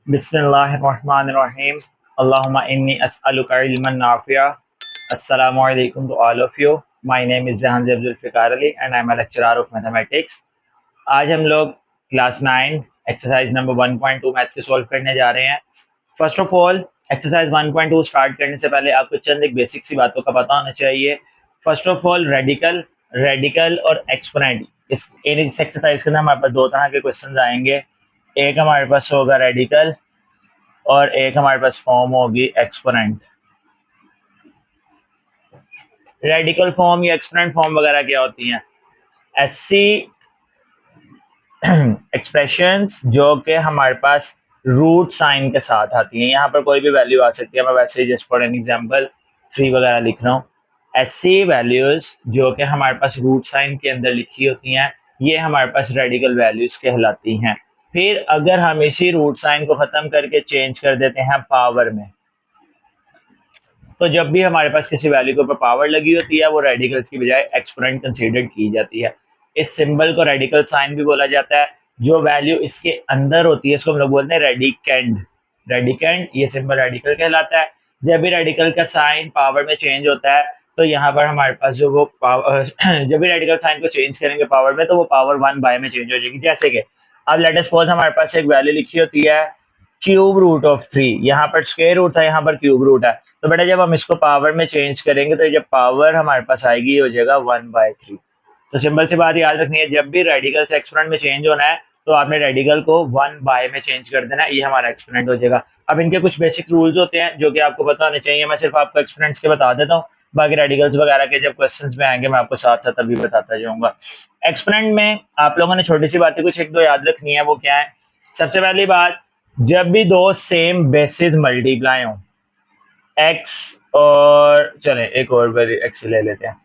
बिस्मिल्लाहिर्रहमानिर्रहीम। अल्लाहुम्मा इन्नी अस्अलुका इल्मन नाफ़िआ। अस्सलामु अलैकुम to all of you. My name is Jahangir Zulfikar Ali and I am a lecturer of mathematics. आज हम लोग क्लास 9 एक्सरसाइज नंबर 1.2 मैथ्स के सॉल्व करने जा रहे हैं। First of all, exercise 1.2 start करने से पहले आपको चंद एक बेसिक सी बातों का पता होना चाहिए। First of all, radical radical और एक्सपोनेंट, इस एक्सरसाइज के अंदर हमारे पास दो तरह के क्वेश्चन आएंगे। एक हमारे पास होगा रेडिकल और एक हमारे पास फॉर्म होगी एक्सपोनेंट। रेडिकल फॉर्म या एक्सपोनेंट फॉर्म वगैरह क्या होती हैं? ऐसी एक्सप्रेशंस जो कि हमारे पास रूट साइन के साथ आती हैं। यहाँ पर कोई भी वैल्यू आ सकती है, मैं वैसे ही जस्ट फॉर एन एग्जांपल 3 वगैरह लिख रहा हूँ। ऐसी वैल्यूज जो कि हमारे पास रूट साइन के अंदर लिखी होती हैं, ये हमारे पास रेडिकल वैल्यूज कहलाती हैं। फिर अगर हम इसी रूट साइन को ख़त्म करके चेंज कर देते हैं पावर में, तो जब भी हमारे पास किसी वैल्यू के ऊपर पावर लगी होती है, वो रेडिकल्स की बजाय एक्सपोनेंट कंसीडर की जाती है। इस सिंबल को रेडिकल साइन भी बोला जाता है। जो वैल्यू इसके अंदर होती है, इसको हम लोग बोलते हैं रेडिकेंड। रेडिकेंड, ये सिंबल रेडिकल कहलाता है। जब भी रेडिकल का साइन पावर में चेंज होता है, तो यहाँ पर हमारे पास जो वो पावर जब भी रेडिकल साइन को चेंज करेंगे पावर में, तो वो पावर 1 में चेंज हो जाएगी। जैसे कि अब लेट अस सपोज हमारे पास एक वैल्यू लिखी होती है क्यूब रूट ऑफ 3। यहाँ पर स्क्वायर रूट था, यहाँ पर क्यूब रूट है। तो बेटा जब हम इसको पावर में चेंज करेंगे, तो जब पावर हमारे पास आएगी, ये हो जाएगा 1/3। तो सिंपल सी बात याद रखनी है, जब भी रेडिकल से एक्सपोनेंट में चेंज होना है, तो आपने रेडिकल को 1 में चेंज कर देना, ये हमारा एक्सपोनेंट हो जाएगा। अब इनके कुछ बेसिक रूल्स होते हैं जो कि आपको पता होने चाहिए। मैं सिर्फ आपको एक्सपोनेंट्स के बता देता हूँ, बाकी रेडिकल्स वगैरह के जब क्वेश्चंस में आएंगे, मैं आपको साथ साथ अभी बताता जाऊंगा। एक्सपोनेंट में आप लोगों ने छोटी सी बातें कुछ एक दो याद रखनी है। वो क्या है? सबसे पहली बात, जब भी दो सेम बेसिस मल्टीप्लाई हो, एक्स और चले एक और एक्स ले लेते हैं,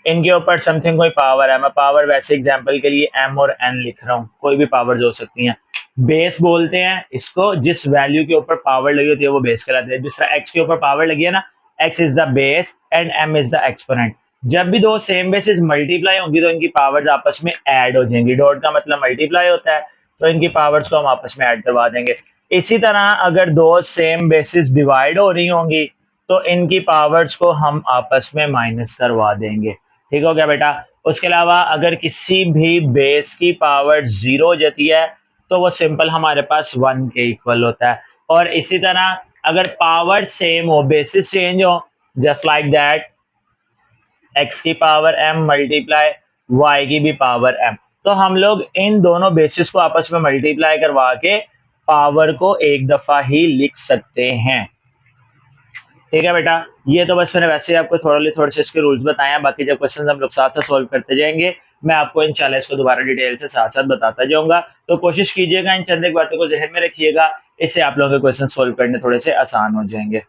इनके ऊपर समथिंग कोई पावर है। मैं पावर वैसे एग्जांपल के लिए एम और एन लिख रहा हूँ, कोई भी पावर हो सकती है। बेस बोलते हैं इसको, जिस वैल्यू के ऊपर पावर लगी होती है वो बेस कहलाती है। जिस तरह एक्स के ऊपर पावर लगी है ना, X is the base and M is the exponent. जब भी दो सेम बेसिस मल्टीप्लाई होंगी, तो इनकी पावर्स आपस में ऐड हो जाएंगी। डॉट का मतलब मल्टीप्लाई होता है, तो इनकी पावर्स को हम आपस में ऐड करवा देंगे। इसी तरह अगर दो सेम बेसिस डिवाइड हो रही होंगी, तो इनकी पावर्स को हम आपस में माइनस करवा देंगे। ठीक हो गया बेटा? उसके अलावा अगर किसी भी बेस की पावर 0 हो जाती है, तो वो सिंपल हमारे पास 1 के इक्वल होता है। और इसी तरह अगर पावर सेम हो, बेसिस चेंज हो, जस्ट लाइक दैट, एक्स की पावर m मल्टीप्लाई वाई की भी पावर m, तो हम लोग इन दोनों बेसिस को आपस में मल्टीप्लाई करवा के पावर को एक दफा ही लिख सकते हैं। ठीक है बेटा? ये तो बस मैंने वैसे ही आपको थोड़े से इसके रूल्स बताए हैं। बाकी जब क्वेश्चन हम लोग साथ साथ सॉल्व करते जाएंगे, मैं आपको इंशाल्लाह इसको दोबारा डिटेल से साथ साथ बताता जाऊंगा। तो कोशिश कीजिएगा, इन चंद एक बातों को जहन में रखिएगा, इससे आप लोगों के क्वेश्चन सॉल्व करने थोड़े से आसान हो जाएंगे।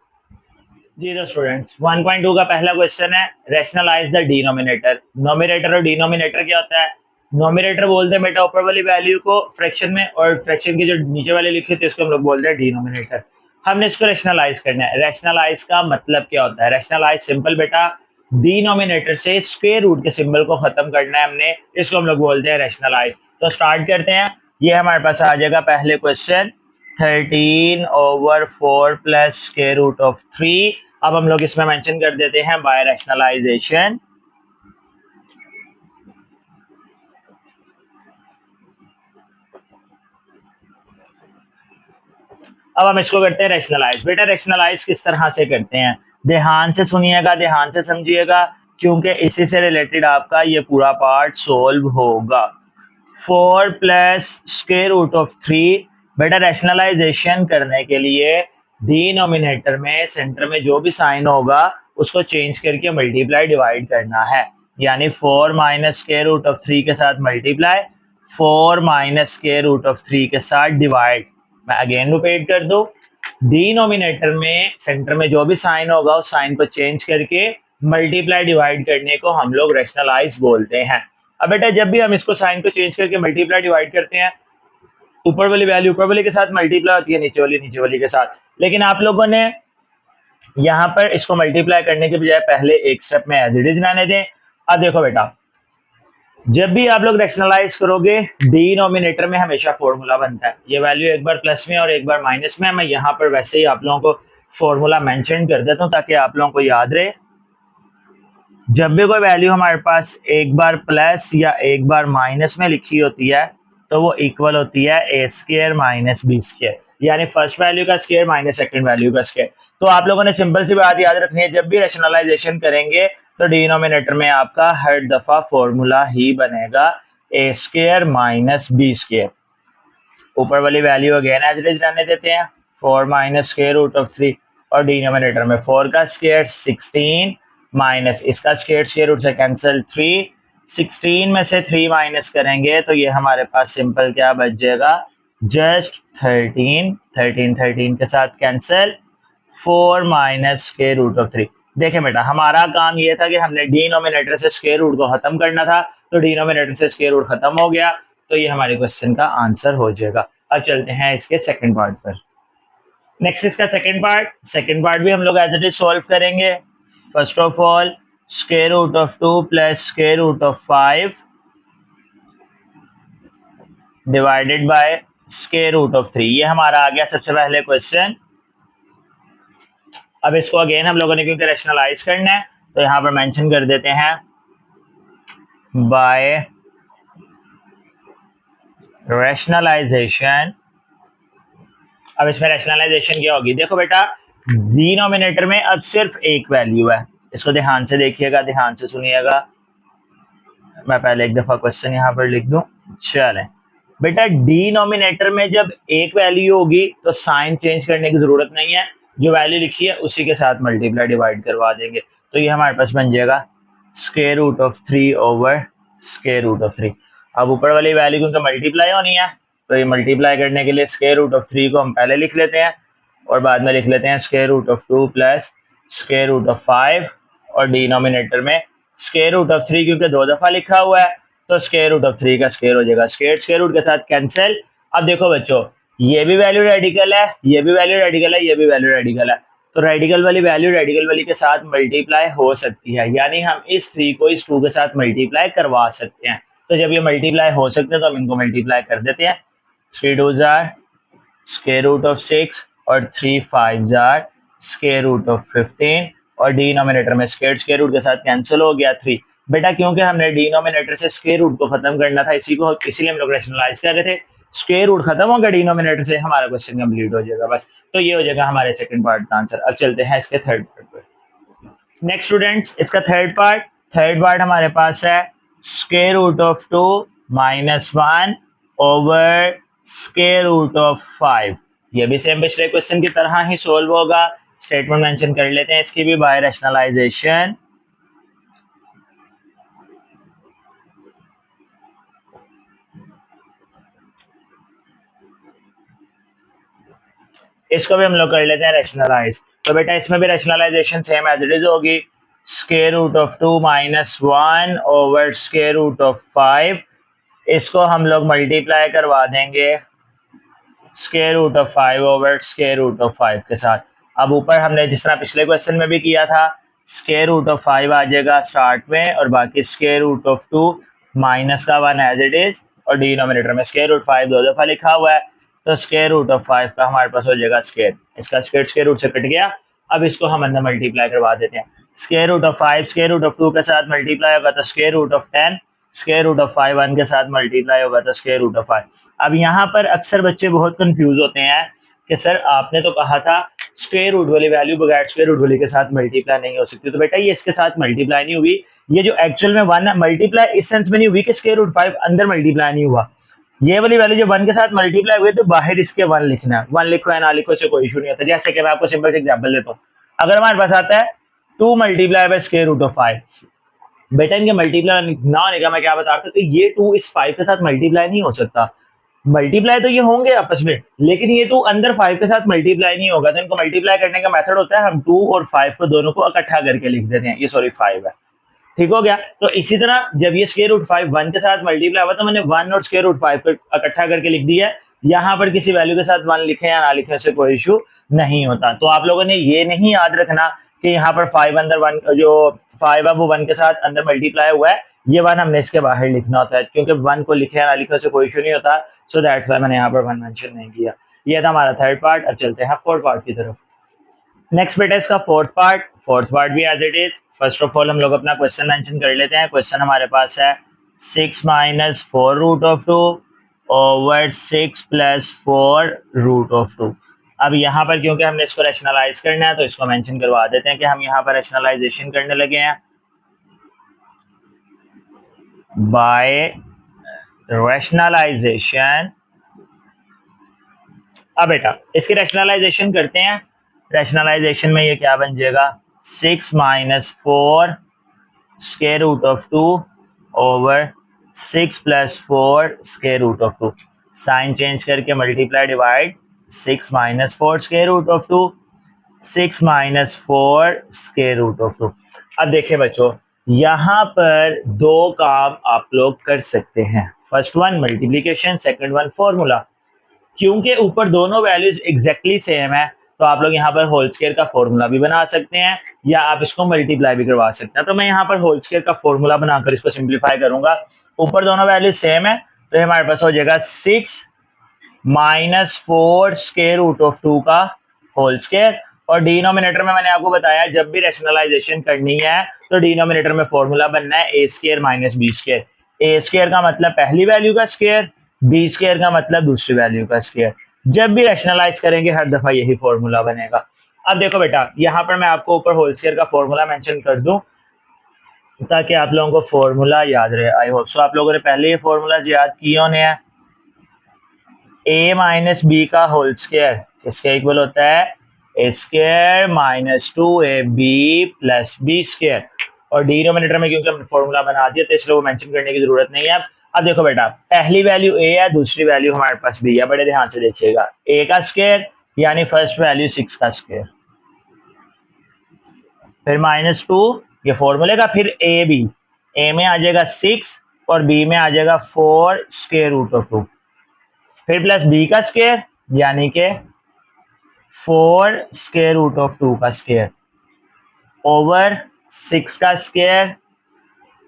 जी तो स्टूडेंट्स, 1.2 का पहला क्वेश्चन है, रैशनलाइज द डिनोमिनेटर। नोमिनेटर और डिनोमिनेटर क्या होता है? नोमिनेटर बोलते हैं बेटा ऊपर वाली वैल्यू को फ्रैक्शन में, और फ्रैक्शन की जो नीचे वाली लिखी होती है इसको हम लोग बोलते हैं डिनोमिनेटर। हमने इसको रैशनलाइज करना है। रैशनलाइज का मतलब क्या होता है? रैशनलाइज सिंपल बेटा, डिनोमिनेटर से स्क्वायर रूट के सिंबल को खत्म करना है हमने, इसको हम लोग बोलते हैं रैशनलाइज। तो स्टार्ट करते हैं। ये हमारे पास आ जाएगा पहले question, 13/4 plus square root of 3। अब हम लोग इसमें मेंशन कर देते हैं बाय रैशनलाइजेशन। अब हम इसको करते हैं रैशनलाइज। बेटा रैशनलाइज किस तरह से करते हैं? ध्यान से सुनिएगा, ध्यान से समझिएगा, क्योंकि इसी से रिलेटेड आपका ये पूरा पार्ट सोल्व होगा। 4 प्लस स्क्वायर रूट ऑफ 3। बेटा रैशनलाइजेशन करने के लिए डिनोमिनेटर में सेंटर में जो भी साइन होगा उसको चेंज करके मल्टीप्लाई डिवाइड करना है। यानी 4 माइनस स्क्वायर रूट ऑफ 3 के साथ multiply, 4 minus square root of 3 के साथ डिवाइड। मैं अगेन रिपीट कर दूं, डिनोमिनेटर में सेंटर में जो भी साइन होगा उस साइन को चेंज करके मल्टीप्लाई डिवाइड करने को हम लोग रैशनलाइज बोलते हैं। अब बेटा जब भी हम इसको साइन को चेंज करके मल्टीप्लाई डिवाइड करते हैं, ऊपर वाली वैल्यू ऊपर वाली के साथ मल्टीप्लाई होती है, नीचे वाली के साथ। लेकिन आप लोगों ने यहाँ पर इसको मल्टीप्लाई करने के बजाय पहले एक स्टेप में एज इट इज लाने दें। अब देखो बेटा, जब भी आप लोग रैशनलाइज करोगे डिनोमिनेटर में हमेशा फॉर्मूला बनता है। ये वैल्यू एक बार प्लस में और एक बार माइनस में, मैं यहाँ पर वैसे ही आप लोगों को फॉर्मूला मेंशन कर देता हूँ ताकि आप लोगों को याद रहे। जब भी कोई वैल्यू हमारे पास एक बार प्लस या एक बार माइनस में लिखी होती है तो वो इक्वल होती है A square minus B square, यानी फर्स्ट वैल्यू का स्क्वायर माइनस सेकंड वैल्यू का स्क्वायर। तो आप लोगों ने सिंपल सी बात याद रखनी है, जब भी रैशनलाइजेशन करेंगे तो डिनोमिनेटर में आपका हर दफा फॉर्मूला ही बनेगा A square minus B square. ऊपर वाली value again as it is रहने देते हैं, 4 माइनस स्क्वायर रूट ऑफ 3, और डिनोमिनेटर में 4 का स्क्वायर 16 माइनस इसका स्क्वायर रूट से कैंसिल 3, 16 में से 3 माइनस करेंगे तो ये हमारे पास सिंपल क्या बच जाएगा, जस्ट 13, 13 के साथ cancel, 4 minus square root of 3। देखें बेटा, हमारा काम ये था कि हमने डिनोमिनेटर से स्क्वायर रूट को खत्म करना था, तो डिनोमिनेटर से स्क्वायर रूट खत्म हो गया, तो ये हमारे क्वेश्चन का आंसर हो जाएगा। अब चलते हैं इसके सेकंड पार्ट पर। नेक्स्ट इसका सेकंड पार्ट भी हम लोग एज इट इज सॉल्व करेंगे। First of all square root of 2 plus square root of 5 divided by square root of 3, ये हमारा आ गया सबसे पहले क्वेश्चन। अब इसको अगेन हम लोगों ने क्योंकि रैशनलाइज करना है तो यहां पर मेंशन कर देते हैं बाय रैशनलाइजेशन। अब इसमें रैशनलाइजेशन क्या होगी, देखो बेटा डिनोमिनेटर में अब सिर्फ एक वैल्यू है, इसको ध्यान से देखिएगा, ध्यान से सुनिएगा। मैं पहले एक दफा क्वेश्चन यहाँ पर लिख दूं। चलें बेटा, डिनोमिनेटर में जब एक वैल्यू होगी तो साइन चेंज करने की जरूरत नहीं है, जो वैल्यू लिखी है उसी के साथ मल्टीप्लाई डिवाइड करवा देंगे, तो ये हमारे पास बन जाएगा square root of 3 over square root of 3। अब ऊपर वाली वैल्यू क्योंकि मल्टीप्लाई होनी है तो ये मल्टीप्लाई करने के लिए स्क्वायर रूट ऑफ 3 को हम पहले लिख लेते हैं और बाद में लिख लेते हैं square root of 2 plus square root of 5, और डिनोमिनेटर में स्क्वायर रूट ऑफ 3 क्योंकि 2 दफा लिखा हुआ है तो स्क्वायर रूट ऑफ 3 का स्क्वायर हो जाएगा, स्क्वायर रूट के साथ कैंसिल। अब देखो बच्चों, ये भी वैल्यू रेडिकल है, ये भी वैल्यू रेडिकल है, ये भी वैल्यू रेडिकल है, तो रेडिकल वाली वैल्यू रेडिकल वाली के साथ मल्टीप्लाई हो सकती है, यानी हम इस 3 को इस 2 के साथ मल्टीप्लाई करवा सकते हैं। तो जब ये मल्टीप्लाई हो सकते हैं तो हम इनको मल्टीप्लाई कर देते हैं। 3 2 जार स्क्वायर रूट ऑफ 6 और 3 5 जार स्क्वायर रूट ऑफ 15, और डिनोमिनेटर में स्क्वायर रूट के साथ कैंसिल हो गया 3। बेटा क्योंकि हमने डिनोमिनेटर से स्क्वायर रूट को खत्म करना था इसीलिए हम लोग रैशनलाइज कर रहे थे, स्क्वायर रूट खत्म हो गया डिनोमिनेटर से, हमारा क्वेश्चन कंप्लीट हो जाएगा बस। तो ये हो जाएगा हमारे सेकंड पार्ट का आंसर। अब चलते हैं इसके थर्ड पार्ट पर। नेक्स्ट स्टूडेंट्स, इसका थर्ड पार्ट हमारे पास है square root of 2 minus 1 over square root of 5। ये भी सेम पिछले क्वेश्चन की तरह ही सोल्व होगा। स्टेटमेंट मेंशन कर लेते हैं इसकी भी बाय रैशनलाइजेशन। इसको भी हम लोग कर लेते हैं रैशनलाइज। तो बेटा इसमें भी rationalisation same as it is होगी, square root of 2 minus 1 over square root of 5, इसको हम लोग मल्टीप्लाई करवा देंगे square root of 5 over square root of 5 के साथ। अब ऊपर हमने जिस तरह पिछले क्वेश्चन में भी किया था, स्क्वायर रूट ऑफ 5 आ जाएगा स्टार्ट में और बाकी स्क्वायर रूट ऑफ 2 माइनस का 1 एज इट इज, और डिनोमिनेटर में स्क्वायर रूट 5 2 दफा लिखा हुआ है तो स्क्वायर रूट ऑफ 5 का हमारे पास हो जाएगा स्क्वायर, इसका स्क्वायर रूट से कट गया। अब इसको हम अंदर मल्टीप्लाई करवा देते हैं, square root of 5 square root of 2 के साथ मल्टीप्लाई होगा तो square root of 10, square root of 5 1 के साथ मल्टीप्लाई होगा तो स्क्वायर रूट ऑफ 5। अब यहाँ पर अक्सर बच्चे बहुत कंफ्यूज होते हैं कि सर आपने तो कहा था स्क्वायर रूट वाली वैल्यू बगैर स्क्वायर रूट वाली के साथ मल्टीप्लाई नहीं हो सकती, तो बेटा ये इसके साथ मल्टीप्लाई नहीं हुई, ये जो एक्चुअल में 1 मल्टीप्लाई इस सेंस में नहीं हुई कि स्क्वायर रूट 5 अंदर मल्टीप्लाई नहीं हुआ, ये वाली वैल्यू जो 1 के साथ मल्टीप्लाई हुई तो बाहर इसके 1 लिखना है, 1 लिखो या ना लिखो से कोई इशू नहीं होता। जैसे कि मैं आपको सिंपल से एग्जांपल देता हूँ, अगर हमारे पास आता है 2 multiply by square root of 5, बेटा इनके मल्टीप्लाई ना होने का मैं क्या बता रहा था, ये 2 इस 5 के साथ मल्टीप्लाई नहीं हो सकता, मल्टीप्लाई तो ये होंगे आपस में लेकिन ये 2 अंदर 5 के साथ मल्टीप्लाई नहीं होगा, तो इनको मल्टीप्लाई करने का मेथड होता है हम 2 और 5 को दोनों को इकट्ठा करके लिख देते हैं, ये सॉरी 5 है, ठीक हो गया। तो इसी तरह जब ये स्क्वायर रूट 5 1 के साथ मल्टीप्लाई हुआ तो मैंने 1 और स्क्वायर रूट 5 को इकट्ठा करके लिख दिया है, यहाँ पर किसी वैल्यू के साथ 1 लिखे या ना लिखे से कोई इशू नहीं होता। तो आप लोगों ने ये नहीं याद रखना कि यहाँ पर 5 अंदर 1 जो 5 है वो 1 के साथ अंदर मल्टीप्लाई हुआ है, ये वन हमने इसके बाहर लिखना होता है, क्योंकि वन को लिखे या ना लिखे से कोई इशू नहीं होता, सो दैट्स वाई मैंने यहाँ पर वन मेंशन नहीं किया। ये था हमारा थर्ड पार्ट। अब चलते हैं फोर्थ पार्ट की तरफ। नेक्स्ट बेटा इसका फोर्थ पार्ट भी as it is. First of all हम लोग अपना क्वेश्चन मेंशन कर लेते हैं। क्वेश्चन हमारे पास है 6 minus 4 root of 2 over 6 plus 4 root of 2। अब यहाँ पर क्योंकि हमने इसको रैशनलाइज करना है तो इसको मेंशन करवा देते हैं कि हम यहाँ पर रैशनलाइजेशन करने लगे हैं बाय रैशनलाइजेशन। अब बेटा इसकी रैशनलाइजेशन करते हैं। रैशनलाइजेशन में ये क्या बन जाएगा, 6 minus 4 square root of 2 over 6 plus 4 square root of 2। Sign change करके multiply divide 6 minus 4 square root of 2, 6 minus 4 square root of 2। अब देखिए बच्चों, यहाँ पर दो काम आप लोग कर सकते हैं। First one multiplication, second one formula. क्योंकि ऊपर दोनों वैल्यूज एग्जैक्टली सेम है तो आप लोग यहाँ पर होल स्क्वायर का फॉर्मूला भी बना सकते हैं या आप इसको मल्टीप्लाई भी करवा सकते हैं। तो मैं यहाँ पर होल स्क्वायर का फॉर्मूला बनाकर इसको सिंप्लीफाई करूंगा। ऊपर दोनों वैल्यूज सेम है तो हमारे पास हो जाएगा 6 माइनस 4 स्क्वायर रूट ऑफ 2 का होल स्क्वायर। और डिनोमिनेटर में मैंने आपको बताया जब भी रैशनलाइजेशन करनी है तो डिनोमिनेटर में फॉर्मूला बनना है A square minus B square. A square का मतलब पहली वैल्यू का स्क्वायर, बी स्क्वायर का मतलब दूसरी वैल्यू का स्क्वायर। जब भी रैशनलाइज करेंगे हर दफा यही फॉर्मूला बनेगा। अब देखो बेटा, यहाँ पर मैं आपको ऊपर होल स्क्वायर का फॉर्मूला मेंशन कर दूं ताकि आप लोगों को फॉर्मूला याद रहे। आई होप सो आप लोगों ने पहले ये फॉर्मूलाज याद किए होने हैं। ए माइनस बी का होल स्क्वायर इसका इक्वल होता है A square minus 2ab plus B square. और डिनोमिनेटर में क्योंकि हमने फॉर्मूला बना दिया तो इसलिए वो मेंशन करने की जरूरत नहीं है। अब देखो बेटा, पहली वैल्यू ए है, दूसरी वैल्यू हमारे पास बी है। बड़े ध्यान से देखिएगा, ए का स्क्वायर यानी फर्स्ट वैल्यू 6 का स्क्वायर, फिर माइनस 2 ये फॉर्मूले का, फिर ए बी, ए में आ जाएगा 6 और बी में आ जाएगा 4 स्क्वायर रूट ऑफ 2, फिर प्लस बी का स्क्वायर यानी कि 4 स्क्वायर रूट ऑफ 2 का स्क्वायर ओवर 6 का स्क्वायर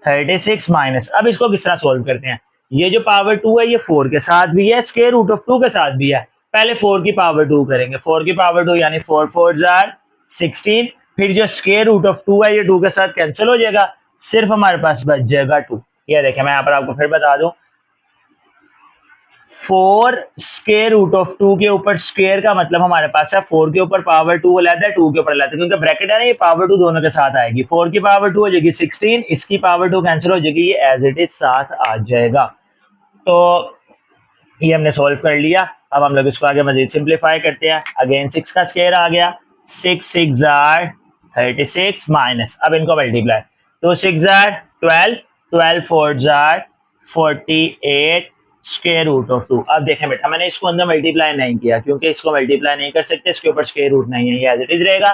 36 माइनस। अब इसको किस तरह सोल्व करते हैं, ये जो पावर 2 है ये 4 के साथ भी है, स्क्वायर रूट ऑफ 2 के साथ भी है। पहले 4 की पावर 2 करेंगे, 4 की पावर 2 यानी 4 4 जार 16, फिर जो स्क्वायर रूट ऑफ 2 है ये 2 के साथ कैंसिल हो जाएगा, सिर्फ हमारे पास बच जाएगा 2। ये देखें, मैं यहाँ पर आपको फिर बता दूं, 4 स्क्वायर रूट ऑफ 2 के ऊपर स्क्वायर का मतलब हमारे पास है 4 के ऊपर पावर 2 अलग है, 2 के ऊपर अलग है, क्योंकि ब्रैकेट है ना, ये पावर 2 दोनों के साथ आएगी। 4 की पावर 2 हो जाएगी 16, इसकी पावर 2 कैंसिल हो जाएगी, ये एज इट इज साथ आ जाएगा। तो ये हमने सोल्व कर लिया। अब हम लोग इसको आगे मजीद सिंप्लीफाई करते हैं। अगेन 6 का स्क्वायर आ गया, 6 6 जार 36 माइनस, अब इनको मल्टीप्लाई, तो 6 जार 12, 12 4 जार 48 स्क्वायर रूट ऑफ 2। अब देखें बेटा, मैंने इसको अंदर मल्टीप्लाई नहीं किया क्योंकि इसको मल्टीप्लाई नहीं कर सकते, इसके ऊपर स्क्वायर रूट नहीं है, ये एज इट इज रहेगा।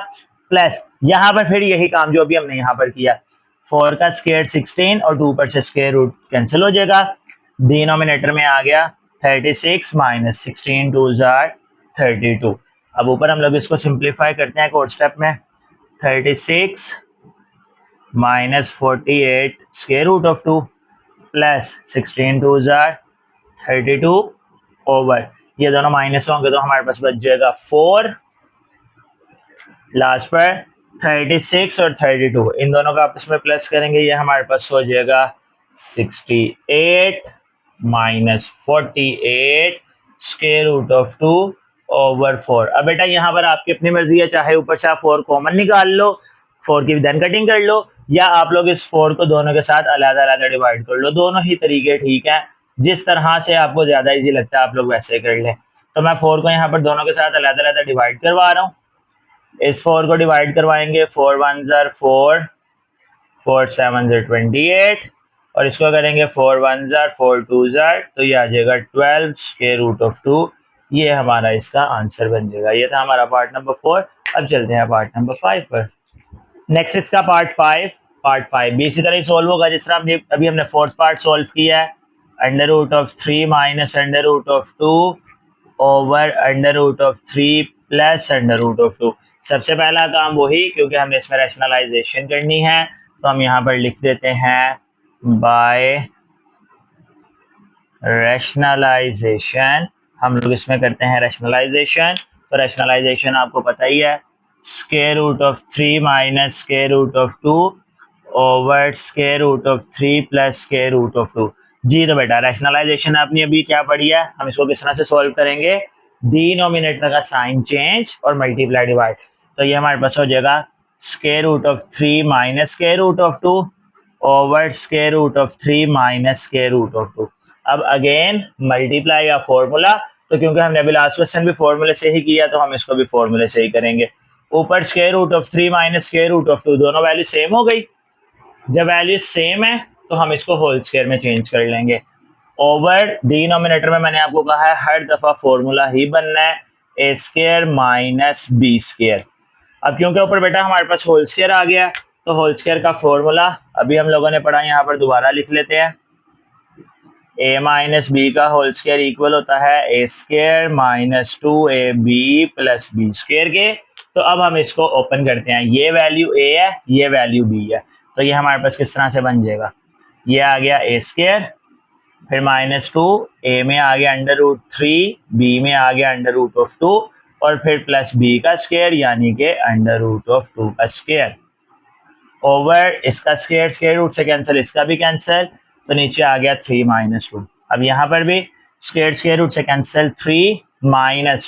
प्लस यहाँ पर फिर यही काम जो अभी हमने यहाँ पर किया, 4 का स्क्वायर 16 और 2 पर से स्क्वायर रूट कैंसिल हो जाएगा। डिनोमिनेटर में आ गया 36 माइनस 16 2 जार 32। अब ऊपर हम लोग इसको सिंप्लीफाई करते हैं एक और स्टेप में, 36 minus 48 square root of 2 plus 16 2 जार 32 ओवर, ये दोनों माइनस होंगे तो हमारे पास बच जाएगा 4, लास्ट पर 36 और 32 इन दोनों का आपस में प्लस करेंगे, ये हमारे पास हो जाएगा 68 minus 48 square root of 2 over 4। अब बेटा यहाँ पर आपकी अपनी मर्जी है, चाहे ऊपर से आप 4 कॉमन निकाल लो, 4 की देन कटिंग कर लो, या आप लोग इस 4 को दोनों के साथ अलग अलग डिवाइड कर लो। दोनों ही तरीके ठीक है, जिस तरह से आपको ज्यादा इजी लगता है आप लोग वैसे कर लें। तो मैं 4 को यहाँ पर दोनों के साथ अलग अलग डिवाइड करवा रहा हूँ। इस 4 को डिवाइड करवाएंगे, 4 1 जार 4, 4 7 जार 28, और इसको करेंगे 4 1 जार 4 2 जार, तो ये आ जाएगा 12 स्क्वायर रूट ऑफ 2। ये हमारा इसका आंसर बन जाएगा। ये था हमारा पार्ट नंबर 4। अब चलते हैं पार्ट नंबर 5 पर। नेक्स्ट इसका पार्ट 5 भी इसी तरह ही सोल्व होगा जिस तरह अभी हमने फोर्थ पार्ट सोल्व किया है। Under root of 3 minus under root of 2 over under root of 3 plus under root of 2। सबसे पहला काम वही, क्योंकि हमने इसमें रैशनलाइजेशन करनी है तो हम यहाँ पर लिख देते हैं बाय रैशनलाइजेशन। हम लोग इसमें करते हैं रैशनलाइजेशन। तो रैशनलाइजेशन आपको पता ही है, square root of 3 minus square root of 2 over square root of 3 plus square root of 2। जी तो बेटा रैशनलाइजेशन आपने अभी क्या पढ़ी है, हम इसको किस तरह से सॉल्व करेंगे, डिनोमिनेटर का साइन चेंज और मल्टीप्लाई डिवाइड। तो ये हमारे पास हो जाएगा square root of 3 minus square root of 2 over square root of 3 minus square root of 2। अब अगेन मल्टीप्लाई या फॉर्मूला, तो क्योंकि हमने अभी लास्ट क्वेश्चन भी फॉर्मूले से ही किया तो हम इसको भी फॉर्मूले से ही करेंगे। ऊपर square root of 3 minus square root of 2, दोनों वैल्यू सेम हो गई। जब वैल्यू सेम है तो हम इसको होल स्क्वायर में चेंज कर लेंगे। ओवर डिनोमिनेटर में मैंने आपको कहा है हर दफा फॉर्मूला ही बनना है, A square minus B square. अब क्योंकि ऊपर बेटा हमारे पास होल स्क्वायर आ गया, तो होल स्क्वायर का फॉर्मूला अभी हम लोगों ने पढ़ा, यहाँ पर दोबारा लिख लेते हैं। ए माइनस बी का होल स्क्वायर इक्वल होता है A square minus 2ab plus B square के। तो अब हम इसको ओपन करते हैं, ये वैल्यू ए है, ये वैल्यू बी है, तो ये हमारे पास किस तरह से बन जाएगा, ये आ गया ए स्क्वायर, फिर -2, ए में आ गया √3, बी में आ गया √2 और फिर प्लस बी का स्क्वायर यानी कि √2 का स्क्वायर ओवर इसका स्क्वायर, स्क्वायर रूट से कैंसिल, इसका भी कैंसिल, तो नीचे आ गया 3 - 2। अब यहाँ पर भी स्क्वायर, स्क्वायर रूट से कैंसिल, 3 -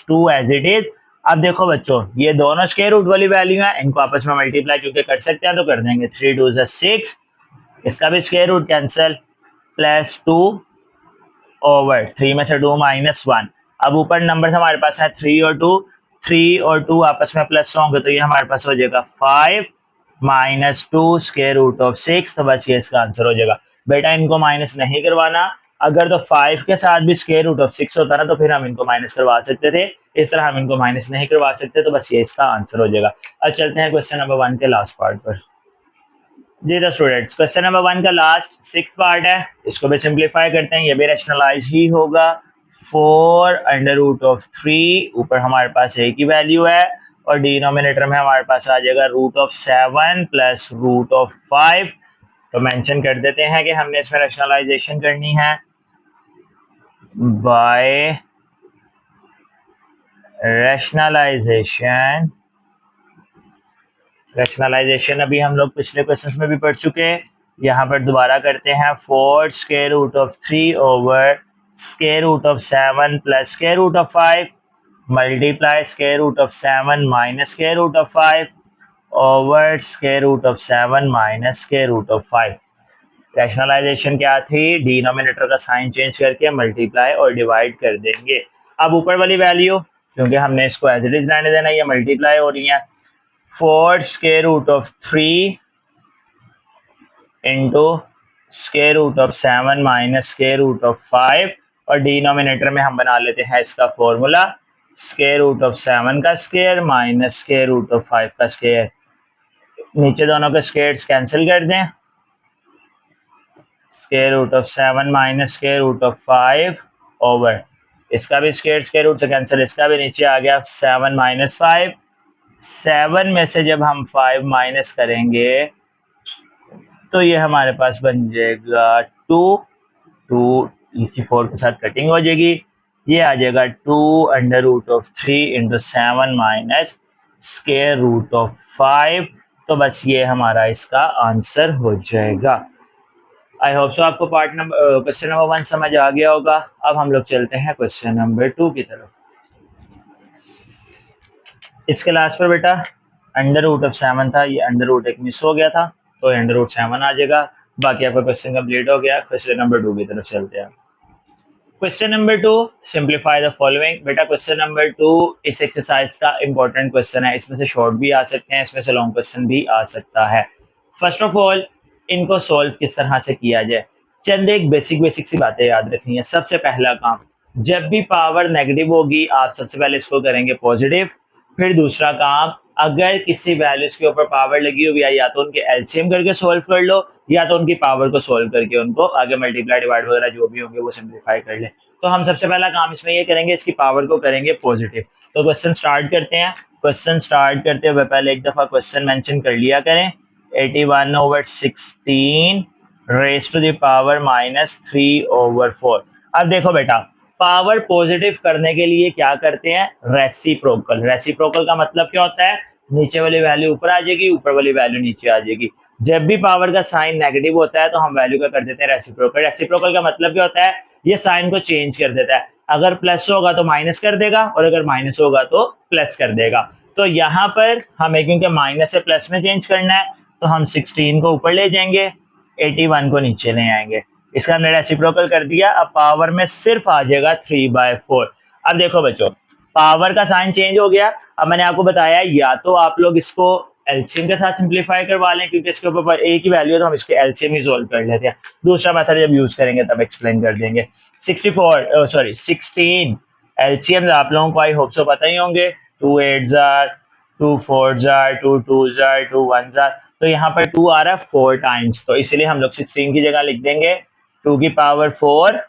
2 एज इट इज। अब देखो बच्चों ये दोनों स्क्वायर रूट वाली वैल्यू है, इनको आपस में मल्टीप्लाई क्योंकि कर सकते हैं तो कर देंगे, 3 2 6, इसका भी स्क्वायर रूट कैंसिल, +2 ओवर 3 में से 2 -1। अब ऊपर नंबर हमारे पास है 3 और 2, 3 और 2 आपस में प्लस होंगे तो ये हमारे पास हो जाएगा 5 -2 स्क्वायर रूट ऑफ 6। तो बस ये इसका आंसर हो जाएगा। बेटा इनको माइनस नहीं करवाना, अगर तो 5 के साथ भी स्क्वायर रूट ऑफ 6 होता ना तो फिर हम इनको माइनस करवा सकते थे, इस तरह हम इनको माइनस नहीं करवा सकते, तो बस ये इसका आंसर हो जाएगा। अब चलते हैं क्वेश्चन नंबर 1 के लास्ट पार्ट पर। जी तो स्टूडेंट्स क्वेश्चन नंबर 1 का लास्ट 6 पार्ट है, इसको भी सिंप्लीफाई करते हैं, ये भी रैशनलाइज ही होगा। 4√3, ऊपर हमारे पास ए की वैल्यू है और डिनोमिनेटर में हमारे पास आ जाएगा √7 प्लस √5। तो मेंशन कर देते हैं कि हमने इसमें रैशनलाइजेशन करनी है बाय रैशनलाइजेशन। रैशनलाइजेशन अभी हम लोग पिछले क्वेश्चंस में भी पढ़ चुके हैं, यहाँ पर दोबारा करते हैं। 4 square root of 3 over square root of 7 plus square root of 5 multiply square root of 7 minus square root of 5 over square root of 7 minus square root of 5। Rationalisation क्या थी, डिनोमिनेटर का साइन चेंज करके multiply और divide कर देंगे। अब ऊपर वाली वैल्यू क्योंकि हमने इसको एज इट इज रहने देना, ये मल्टीप्लाई हो रही है, 4 square root of 3 into square root of 7 minus square root of 5 और डिनोमिनेटर में हम बना लेते हैं इसका फॉर्मूला, स्क्वायर रूट ऑफ 7 का square minus square root of 5 का स्क्वायर। नीचे दोनों के स्क्वायर्स कैंसिल कर दें, square root of 7 minus square root of 5 over इसका भी स्क्वायर, स्क्वायर रूट से कैंसिल, इसका भी नीचे आ गया 7 - 5। 7 में से जब हम 5 माइनस करेंगे तो ये हमारे पास बन जाएगा 2 इसकी 4 के साथ कटिंग हो जाएगी, ये आ जाएगा 2√3 into 7 minus square root of 5। तो बस ये हमारा इसका आंसर हो जाएगा। आई होप सो आपको पार्ट नंबर क्वेश्चन नंबर 1 समझ आ गया होगा। अब हम लोग चलते हैं क्वेश्चन नंबर 2 की तरफ। इसके लास्ट पर बेटा √7 था, ये अंडर एक मिस हो गया था तो √7 आ जाएगा। बाकी आपका क्वेश्चन कंप्लीट हो गया। क्वेश्चन नंबर 2 की तरफ चलते हैं। Question number 2, simplify the following. बेटा क्वेश्चन नंबर 2 इस एक्सरसाइज का इंपॉर्टेंट क्वेश्चन है, इसमें से शॉर्ट भी आ सकते हैं, इसमें से लॉन्ग क्वेश्चन भी आ सकता है। फर्स्ट ऑफ ऑल इनको सॉल्व किस तरह से किया जाए, चंद एक बेसिक सी बातें याद रखनी है। सबसे पहला काम, जब भी पावर नेगेटिव होगी आप सबसे पहले इसको करेंगे पॉजिटिव। फिर दूसरा काम, अगर किसी वैल्यूज के ऊपर पावर लगी हुई है या तो उनके एलसीएम करके सॉल्व कर लो या तो उनकी पावर को सॉल्व करके उनको आगे मल्टीप्लाई डिवाइड वगैरह जो भी होंगे वो सिंप्लीफाई कर ले। तो हम सबसे पहला काम इसमें ये करेंगे, इसकी पावर को करेंगे पॉजिटिव। तो क्वेश्चन स्टार्ट करते हैं। क्वेश्चन स्टार्ट करते हुए पहले एक दफा क्वेश्चन मेंशन कर लिया करें, 81/16 रेस टू द पावर -3/4। अब देखो बेटा, पावर पॉजिटिव करने के लिए क्या करते हैं, रेसिप्रोकल। रेसिप्रोकल का मतलब क्या होता है, नीचे वाली वैल्यू ऊपर आ जाएगी, ऊपर वाली वैल्यू नीचे आ जाएगी। जब भी पावर का साइन नेगेटिव होता है तो हम वैल्यू का कर देते हैं रेसिप्रोकल। रेसिप्रोकल का मतलब क्या होता है, ये साइन को चेंज कर देता है। अगर प्लस होगा तो माइनस कर देगा, और अगर माइनस होगा तो प्लस कर देगा। तो यहाँ पर हमें क्योंकि माइनस से प्लस में चेंज करना है, तो हम 16 को ऊपर ले जाएंगे, 81 को नीचे ले आएंगे। इसका हमने रेसिप्रोकल कर दिया। अब पावर में सिर्फ आ जाएगा 3/4। अब देखो बच्चों, पावर का साइन चेंज हो गया। अब मैंने आपको बताया, या तो आप लोग इसको एलसीएम के साथ सिंप्लीफाई करवा लें, क्योंकि इसके ऊपर एक ही वैल्यू है तो हम इसके एलसीएम ही सोल्व कर लेते हैं। दूसरा मेथड जब यूज करेंगे तब एक्सप्लेन कर देंगे। 16 एलसीएम आप लोगों को आई होप सो पता ही होंगे। 2 8 2 4 2 2 2 1। तो यहाँ पर 2 आ रहा है 4 टाइम्स, तो इसलिए हम लोग 16 की जगह लिख देंगे 2 की पावर 4।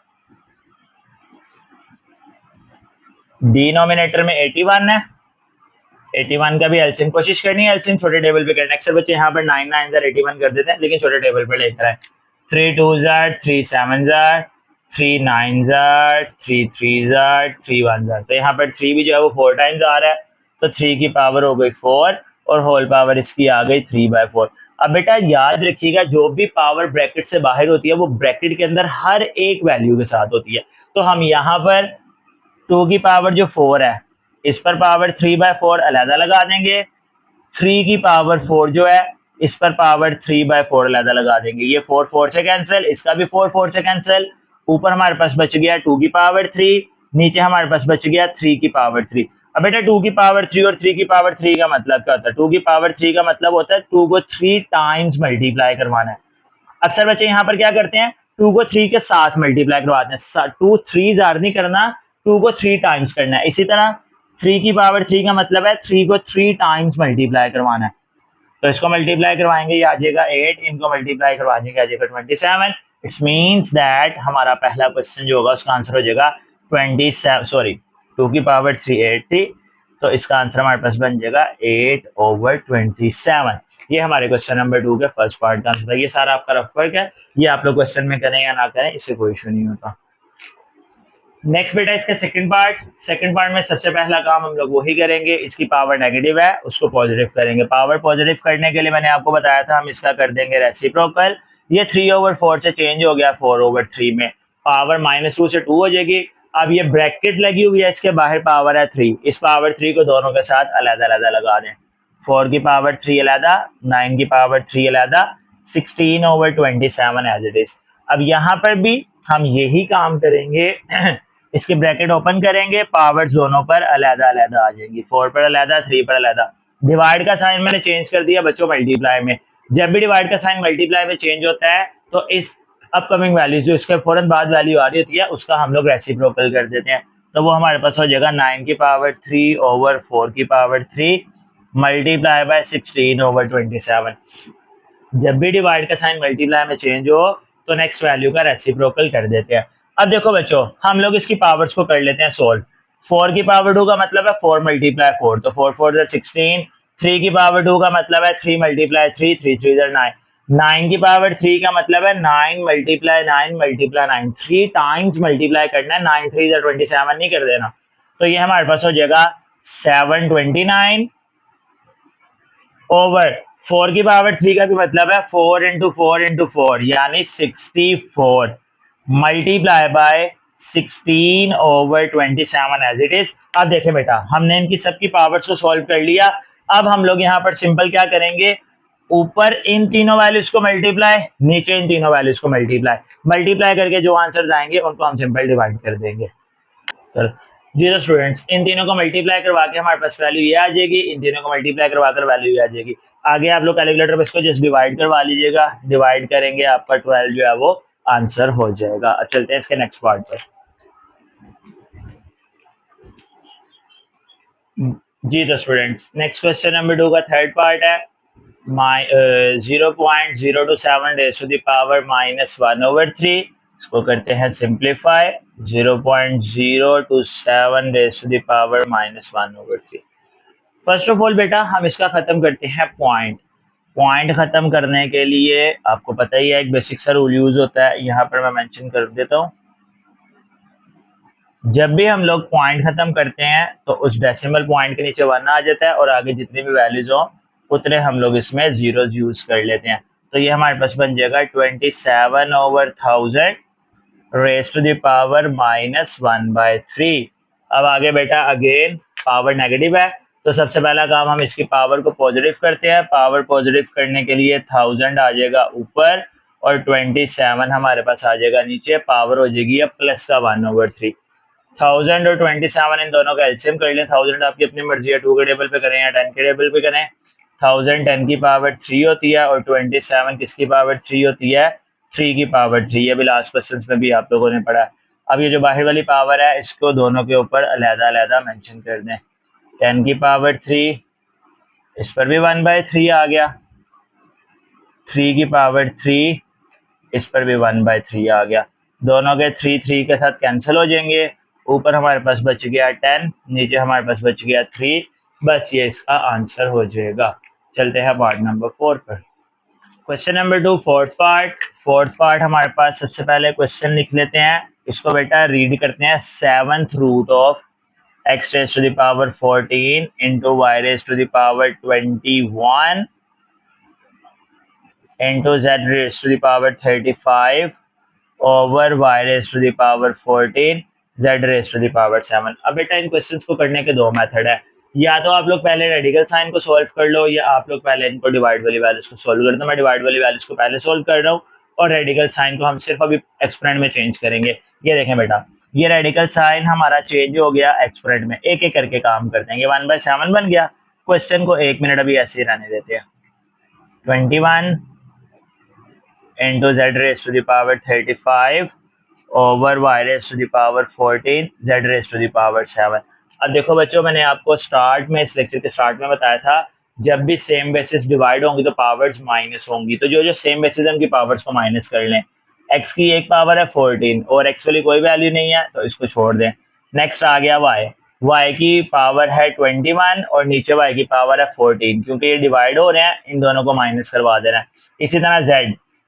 डिनोमिनेटर में 81 है, 81 का भी एलसीएम कोशिश करनी है, एलसीएम छोटे टेबल पे करना है। अक्सर बच्चे यहाँ पर 9 9 81 कर देते हैं, लेकिन छोटे टेबल पे लेकर आए। 3 2 3 7 3 9 3 3 3 1। तो यहाँ पर 3 भी जो है वो 4 टाइम्स आ रहा है, तो 3 की पावर हो गई 4 और होल पावर इसकी आ गई 3/4। अब बेटा याद रखिएगा, जो भी पावर ब्रैकेट से बाहर होती है वो ब्रैकेट के अंदर हर एक वैल्यू के साथ होती है। तो हम यहाँ पर 2 की पावर जो 4 है, इस पर पावर 3/4 अलग लगा देंगे। 3 की पावर 4 जो है, इस पर पावर 3/4 अलग लगा देंगे। ये 4 4 से कैंसिल, इसका भी 4 4 से कैंसिल। ऊपर हमारे पास बच गया 2 की पावर 3, नीचे हमारे पास बच गया 3 की पावर 3। अब बेटा 2 की पावर 3 और 3 की पावर 3 का मतलब क्या होता है, 2 की पावर 3 का मतलब होता है 2 को 3 टाइम्स मल्टीप्लाई करवाना है। अक्सर बच्चे यहाँ पर क्या करते हैं, 2 को 3 के साथ मल्टीप्लाई करवाते हैं। 2 3 जार नहीं करना, 2 को 3 टाइम्स करना है। इसी तरह 3 की पावर 3 का मतलब है 3 को 3 टाइम्स मल्टीप्लाई करवाना है। तो इसको मल्टीप्लाई करवाएंगे, ये आ जाएगा 8, इनको मल्टीप्लाई करवा देंगे आ जाएगा 27। इट्स मीन्स दैट हमारा पहला क्वेश्चन जो होगा उसका आंसर हो जाएगा 27। 2 की पावर 3 8 थी, तो इसका आंसर हमारे पास बन जाएगा 8/27। ये हमारे क्वेश्चन नंबर 2 के फर्स्ट पार्ट का आंसर है। ये सारा आपका रफ वर्क है, ये आप लोग क्वेश्चन में करें या ना करें इससे कोई इशू नहीं होता। नेक्स्ट बेटा इसका सेकंड पार्ट में सबसे पहला काम हम लोग वही करेंगे, इसकी पावर नेगेटिव है उसको पॉजिटिव करेंगे। पावर पॉजिटिव करने के लिए मैंने आपको बताया था हम इसका कर देंगे रेसिप्रोकल। ये 3/4 से चेंज हो गया 4/3 में, पावर -2 से 2 हो जाएगी। अब ये ब्रैकेट लगी हुई है, इसके बाहर पावर है 3, इस पावर 3 को दोनों के साथ अलग अलग लगा दें। 4 की पावर 3 अलग, 9 की पावर 3 अलग, 16/27 एज इट इज। अब यहाँ पर भी हम यही काम करेंगे इसके ब्रैकेट ओपन करेंगे, पावर्स दोनों पर अलग अलग आ जाएंगी, 4 पर अलग, 3 पर अलग। डिवाइड का साइन मैंने चेंज कर दिया बच्चों मल्टीप्लाई में। जब भी डिवाइड का साइन मल्टीप्लाई में चेंज होता है तो इस अपकमिंग वैल्यू जो इसके फौरन बाद वैल्यू आ रही होती है उसका हम लोग रेसिप्रोकल कर देते हैं। तो वो हमारे पास हो जाएगा 9 की पावर 3/4 की पावर 3 मल्टीप्लाई बाय 16/27। जब भी डिवाइड का साइन मल्टीप्लाई में चेंज हो तो नेक्स्ट वैल्यू का रेसिप्रोकल कर देते हैं। अब देखो बच्चों, हम लोग इसकी पावर्स को कर लेते हैं सोल्व। 4 की पावर 2 का मतलब है 4 मल्टीप्लाई 4, तो 4 4 16। 3 की पावर 2 का मतलब है 3 मल्टीप्लाई 3, 3 3 9। 9 की पावर 3 का मतलब है 9 मल्टीप्लाई 9 मल्टीप्लाई 9, 3 टाइम्स मल्टीप्लाई करना है, 9 3 27 नहीं कर देना। तो ये हमारे पास हो जाएगा 729 ओवर 4 की पावर 3 का भी मतलब है 4 इंटू 4 इंटू 4 यानी 64 multiply by 16/27 as it is. अब देखें बेटा, हमने इनकी सबकी पावर्स को सॉल्व कर लिया। अब हम लोग यहाँ पर सिंपल क्या करेंगे, ऊपर इन तीनों वैल्यूज को मल्टीप्लाई, नीचे इन तीनों वैल्यूज को मल्टीप्लाई करके जो आंसर आएंगे उनको हम सिंपल डिवाइड कर देंगे। चलो जी तो स्टूडेंट्स, इन तीनों को मल्टीप्लाई करवा के हमारे पास वैल्यू ये आ जाएगी, इन तीनों को मल्टीप्लाई करवा कर वैल्यू ये आ जाएगी। आगे आप लोग कैलकुलेटर पर इसको जस्ट डिवाइड करवा लीजिएगा, डिवाइड करेंगे आपका 12 जो है वो आंसर हो जाएगा। अब चलते हैं इसके नेक्स्ट पार्ट पर। जी तो स्टूडेंट्स, नेक्स्ट क्वेश्चन नंबर 2 का थर्ड पार्ट है। 0.027 रेज़ टू द पावर -1/3, इसको करते हैं simplify. 0.027 raise to the power -1/3। First of all बेटा हम इसका खत्म करते हैं पॉइंट। पॉइंट खत्म करने के लिए आपको पता ही है एक बेसिक सा रूल यूज होता है, यहाँ पर मैं मेंशन कर देता हूँ। जब भी हम लोग पॉइंट खत्म करते हैं तो उस डेसिमल पॉइंट के नीचे 1 आ जाता है और आगे जितनी भी वैल्यूज हो उतने हम लोग इसमें जीरोज यूज कर लेते हैं। तो ये हमारे पास बन जाएगा 27/1000 रेज टू द पावर -1/3। अब आगे बेटा अगेन पावर नेगेटिव है, तो सबसे पहला काम हम इसकी पावर को पॉजिटिव करते हैं। पावर पॉजिटिव करने के लिए 1000 आ जाएगा ऊपर और 27 हमारे पास आ जाएगा नीचे। पावर हो जाएगी अब प्लस का 1/3। 1000 और 27 इन दोनों का एलसीएम कर लें। 1000 आपकी अपनी मर्जी है, 2 के टेबल पे करें या 10 के टेबल पे करें। 1000 10 की पावर 3 होती है और 27 किसकी पावर 3 होती है, 3 की पावर 3। ये भी लास्ट क्वेश्चन में भी आप लोगों ने पढ़ा। अब ये जो बाहर वाली पावर है इसको दोनों के ऊपर अलग-अलग मेंशन कर दें। 10 की पावर 3, इस पर भी 1/3 आ गया। 3 की पावर 3, इस पर भी 1/3 आ गया। दोनों के 3 3 के साथ कैंसिल हो जाएंगे। ऊपर हमारे पास बच गया 10, नीचे हमारे पास बच गया 3। बस ये इसका आंसर हो जाएगा। चलते हैं पार्ट नंबर 4 पर। Question number 2 fourth part. Fourth part हमारे पास सबसे पहले क्वेश्चन लिख लेते हैं, इसको बेटा रीड करते हैं। 7th root of x raise to the power 14 into Y raise to the power 21 into Z raise to the power 35 over y raise to the power 14 z raise to the power 7। अब बेटा इन questions को करने के दो method है, या तो आप लोग पहले रेडिकल साइन को सॉल्व कर लो या आप लोग पहले इनको डिवाइड वाली वैल्यूज को सॉल्व कर दो। मैं डिवाइड वाली वैल्यूज को पहले सॉल्व कर रहा हूँ और रेडिकल साइन को हम सिर्फ अभी एक्सपोनेंट में चेंज करेंगे। ये देखें बेटा, ये रेडिकल साइन हमारा चेंज हो गया एक्सपोनेंट में। एक एक करके काम करते हैं। ये 1/7 बन गया। क्वेश्चन को 1 मिनट अभी ऐसे ही रहने देते हैं। 21 into Z raise to the power 35 over Y raise to the power 14 Z raise to the power 7। अब देखो बच्चों, मैंने आपको स्टार्ट में इस लेक्चर के स्टार्ट में बताया था जब भी सेम बेसिस डिवाइड होंगी तो पावर्स माइनस होंगी। तो जो जो सेम बेसिस है उनकी पावर्स को माइनस कर लें। x की एक पावर है 14 और x वाली कोई वैल्यू नहीं है तो इसको छोड़ दें। नेक्स्ट आ गया y की पावर है 21 और नीचे y की पावर है 14। क्योंकि ये डिवाइड हो रहे हैं इन दोनों को माइनस करवा देना है। इसी तरह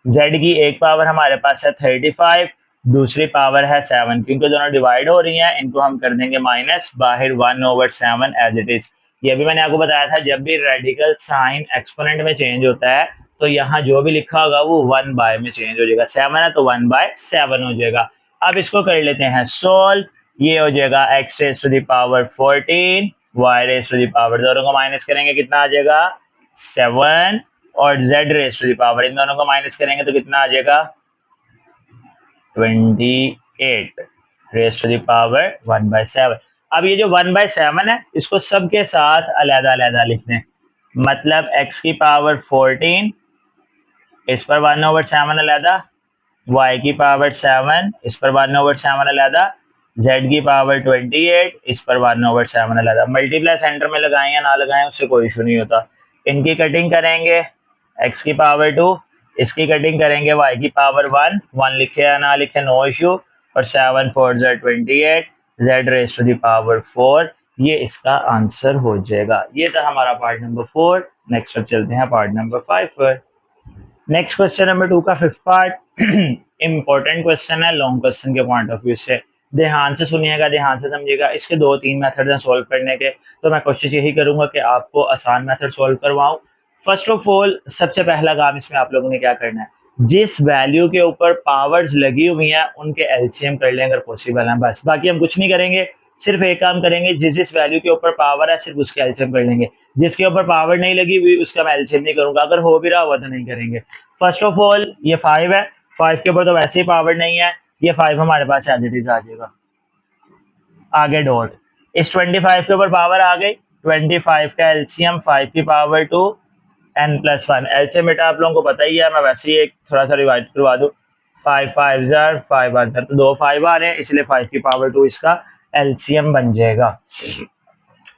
z की एक पावर हमारे पास है 35, दूसरी पावर है 7। क्योंकि दोनों डिवाइड हो रही हैं इनको हम कर देंगे माइनस, बाहर 1/7 एज इट इज। ये भी मैंने आपको बताया था जब भी रेडिकल साइन एक्सपोनेंट में चेंज होता है तो यहाँ जो भी लिखा होगा वो 1/, में चेंज हो जाएगा। 7 है तो 1/7 हो जाएगा। अब इसको कर लेते हैं सोल्व। ये हो जाएगा x raise to the power 14 y raise to the power, दोनों को माइनस करेंगे कितना आ जाएगा 7, और z raise to the power इन दोनों को माइनस करेंगे तो कितना आ जाएगा 28 रेज टू द पावर 1/7। अब ये जो 1/7 है इसको सबके साथ अलग-अलग लिख दें। मतलब x की पावर 14, इस पर 1/7 अलग, y की पावर 7, इस पर 1/7 अलग, z की पावर 28, इस पर 1/7 अलग। मल्टीप्लाई सेंटर में लगाएं या ना लगाएं उससे कोई इशू नहीं होता। इनकी कटिंग करेंगे, x की पावर 2, इसकी कटिंग करेंगे y की पावर 1, 1 लिखे या ना लिखे नो इशू, और 7 4 28 z raise to the power 4। ये इसका आंसर हो जाएगा। ये था हमारा पार्ट नंबर 4। नेक्स्ट अब चलते हैं पार्ट नंबर 5 पर। नेक्स्ट क्वेश्चन नंबर 2 का 5th पार्ट इंपॉर्टेंट क्वेश्चन है लॉन्ग क्वेश्चन के पॉइंट ऑफ व्यू से। ध्यान से सुनिएगा, ध्यान से समझिएगा। इसके 2-3 मेथड हैं सॉल्व करने के, तो मैं कोशिश यही करूंगा कि आपको आसान मेथड सॉल्व करवाऊं। फर्स्ट ऑफ ऑल सबसे पहला काम इसमें आप लोगों ने क्या करना है, जिस वैल्यू के ऊपर पावर्स लगी हुई हैं उनके एलसीएम कर लें अगर पॉसिबल है। बस बाकी हम कुछ नहीं करेंगे, सिर्फ एक काम करेंगे, जिस जिस वैल्यू के ऊपर पावर है सिर्फ उसके एलसीएम कर लेंगे। जिसके ऊपर पावर नहीं लगी हुई उसका मैं एलसीएम नहीं करूंगा, अगर हो भी रहा हुआ तो नहीं करेंगे। फर्स्ट ऑफ ऑल ये 5 है, 5 के ऊपर तो वैसे ही पावर नहीं है, ये 5 हमारे पास एज इट इज आ जाएगा। आगे डॉट, इस 25 के ऊपर पावर आ गई, 25 का एलसीएम 5 की पावर 2 n+1। एलसीएम बेटा आप लोगों को पता ही है, मैं वैसे ही एक थोड़ा सा रिवाइज करवा दूं। 5 5 जार 5 आंसर, तो 2 5 आ रहे हैं इसलिए 5 की पावर 2 इसका एलसीएम बन जाएगा।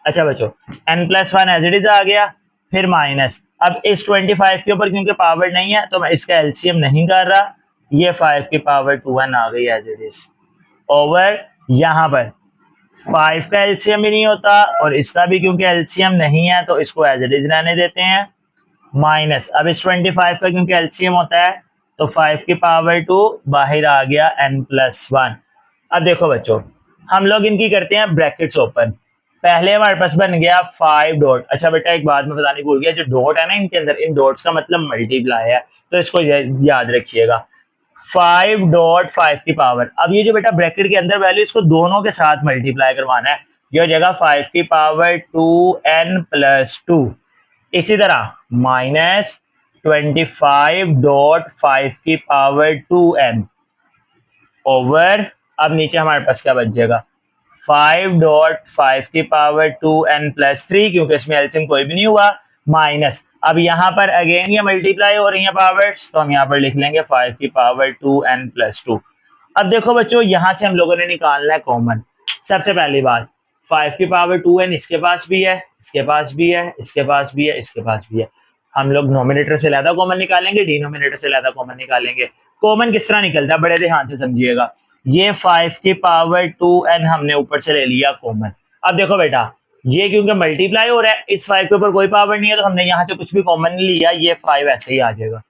अच्छा बच्चों, n+1 एज इट इज आ गया, फिर माइनस। अब इस 25 के ऊपर क्योंकि पावर नहीं है तो मैं इसका एलसीएम नहीं कर रहा, ये 5 की पावर 2n आ गई एज इट इज, ओवर यहाँ पर 5 का एलसीएम भी नहीं होता और इसका भी क्योंकि एलसीएम नहीं है तो इसको एज इट इज रहने देते हैं। माइनस, अब इस 25 का क्योंकि एलसीएम होता है तो 5 की पावर 2 बाहर आ गया n+1। अब देखो बच्चों, हम लोग इनकी करते हैं ब्रैकेट्स ओपन। पहले हमारे पास बन गया 5 डॉट। अच्छा बेटा एक बात मैं बतानी भूल गया, जो डॉट है ना इनके अंदर, इन डॉट्स का मतलब मल्टीप्लाई है, तो इसको याद रखिएगा। 5 डॉट 5 की पावर, अब ये जो बेटा ब्रैकेट के अंदर वैल्यू, इसको दोनों के साथ मल्टीप्लाई करवाना है। ये हो जाएगा 5 की पावर 2n+2। इसी तरह माइनस 25.5 की पावर 2n ओवर, अब नीचे हमारे पास क्या बच जाएगा, 5.5 की पावर 2n+3, क्योंकि इसमें एलसीएम कोई भी नहीं हुआ, माइनस, अब यहाँ पर अगेन ये मल्टीप्लाई हो रही है पावर्स, तो हम यहाँ पर लिख लेंगे 5 की पावर 2n+2। अब देखो बच्चों, यहां से हम लोगों ने निकालना है कॉमन। सबसे पहली बात, 5 की पावर 2n इसके पास भी है, इसके पास भी है, इसके पास भी है, इसके पास भी है। हम लोग नोमिनेटर से ज्यादा कॉमन निकालेंगे, डिनोमिनेटर से ज्यादा कॉमन निकालेंगे। कॉमन किस तरह निकलता है, बड़े ध्यान से समझिएगा। ये 5 की पावर 2n हमने ऊपर से ले लिया कॉमन। अब देखो बेटा, ये क्योंकि मल्टीप्लाई हो रहा है, इस 5 के ऊपर कोई पावर नहीं है, तो हमने यहाँ से कुछ भी कॉमन नहीं लिया, ये 5 ऐसे ही आ जाएगा।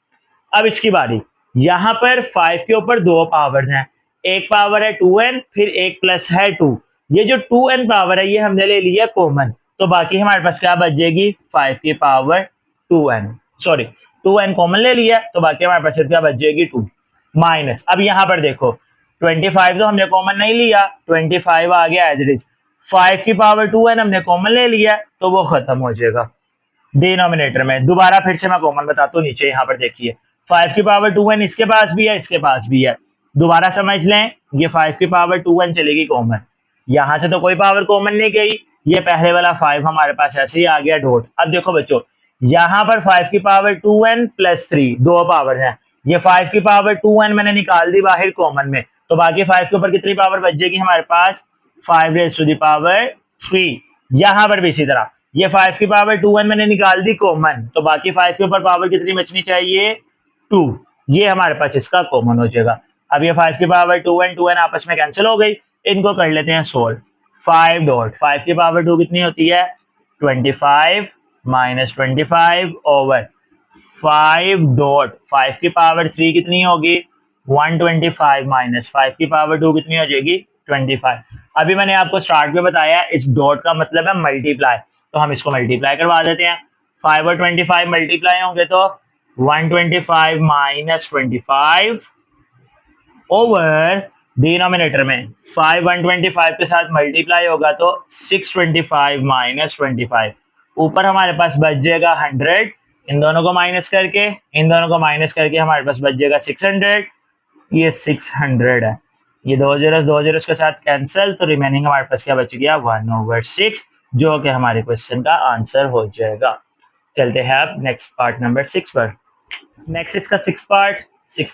अब इसकी बारी, यहां पर 5 के ऊपर दो पावर्स हैं, एक पावर है 2n, फिर एक प्लस है 2। ये जो 2n पावर है ये हमने ले लिया कॉमन, तो बाकी हमारे पास क्या बच जाएगी, 5 की power 2n, sorry 2n common ले लिया, तो बाकी हमारे पास क्या बच जाएगी 2 माइनस। अब यहां पर देखो 25 तो हमने कॉमन नहीं लिया, 25 आ गया एज इट इज। 5 की पावर 2n हमने कॉमन ले लिया, तो वो खत्म हो जाएगा डिनोमिनेटर में। दोबारा फिर से मैं कॉमन बताता हूँ, नीचे यहाँ पर देखिए 5 की पावर 2n इसके पास भी है, इसके पास भी है। दोबारा समझ लें, ये 5 की पावर 2n चलेगी कॉमन, यहां से तो कोई पावर कॉमन नहीं गई, ये पहले वाला 5 हमारे पास ऐसे ही आ गया डॉट। अब देखो बच्चों, यहां पर 5 की पावर 2n+3 दो पावर है, ये 5 की पावर 2n मैंने निकाल दी बाहर कॉमन में, तो बाकी 5 के ऊपर कितनी पावर बच जाएगी हमारे पास, 5⁻3। यहां पर भी इसी तरह, ये 5 की पावर 2n मैंने निकाल दी कॉमन, तो बाकी 5 के ऊपर पावर कितनी बचनी चाहिए, 2। ये हमारे पास इसका कॉमन हो जाएगा। अब ये 5 की पावर 2n आपस में कैंसिल हो गई, इनको कर लेते हैं सोल्व। 5 डॉट 5 की पावर 2 कितनी होती है, 25 माइनस 25 ओवर 5 डॉट 5 की पावर 3 कितनी होगी, 125 माइनस 5 की पावर 2 कितनी हो जाएगी, 25। अभी मैंने आपको स्टार्ट में बताया इस डॉट का मतलब है मल्टीप्लाई, तो हम इसको मल्टीप्लाई करवा देते हैं। 5 और 25 मल्टीप्लाई होंगे तो 125 माइनस 25 ओवर डिनोमिनेटर में 5 125 के साथ मल्टीप्लाई होगा तो 625 माइनस 25, ऊपर हमारे पास बच जाएगा 100, इन दोनों को माइनस करके, इन दोनों को माइनस करके हमारे पास बच जाएगा 600। ये 600 है, ये दो जीरोस के साथ कैंसिल, तो रिमेनिंग हमारे पास क्या बच गया, 1/6, जो कि हमारे क्वेश्चन का आंसर हो जाएगा। चलते हैं अब नेक्स्ट पार्ट नंबर 6 पर। नेक्स्ट इसका सिक्स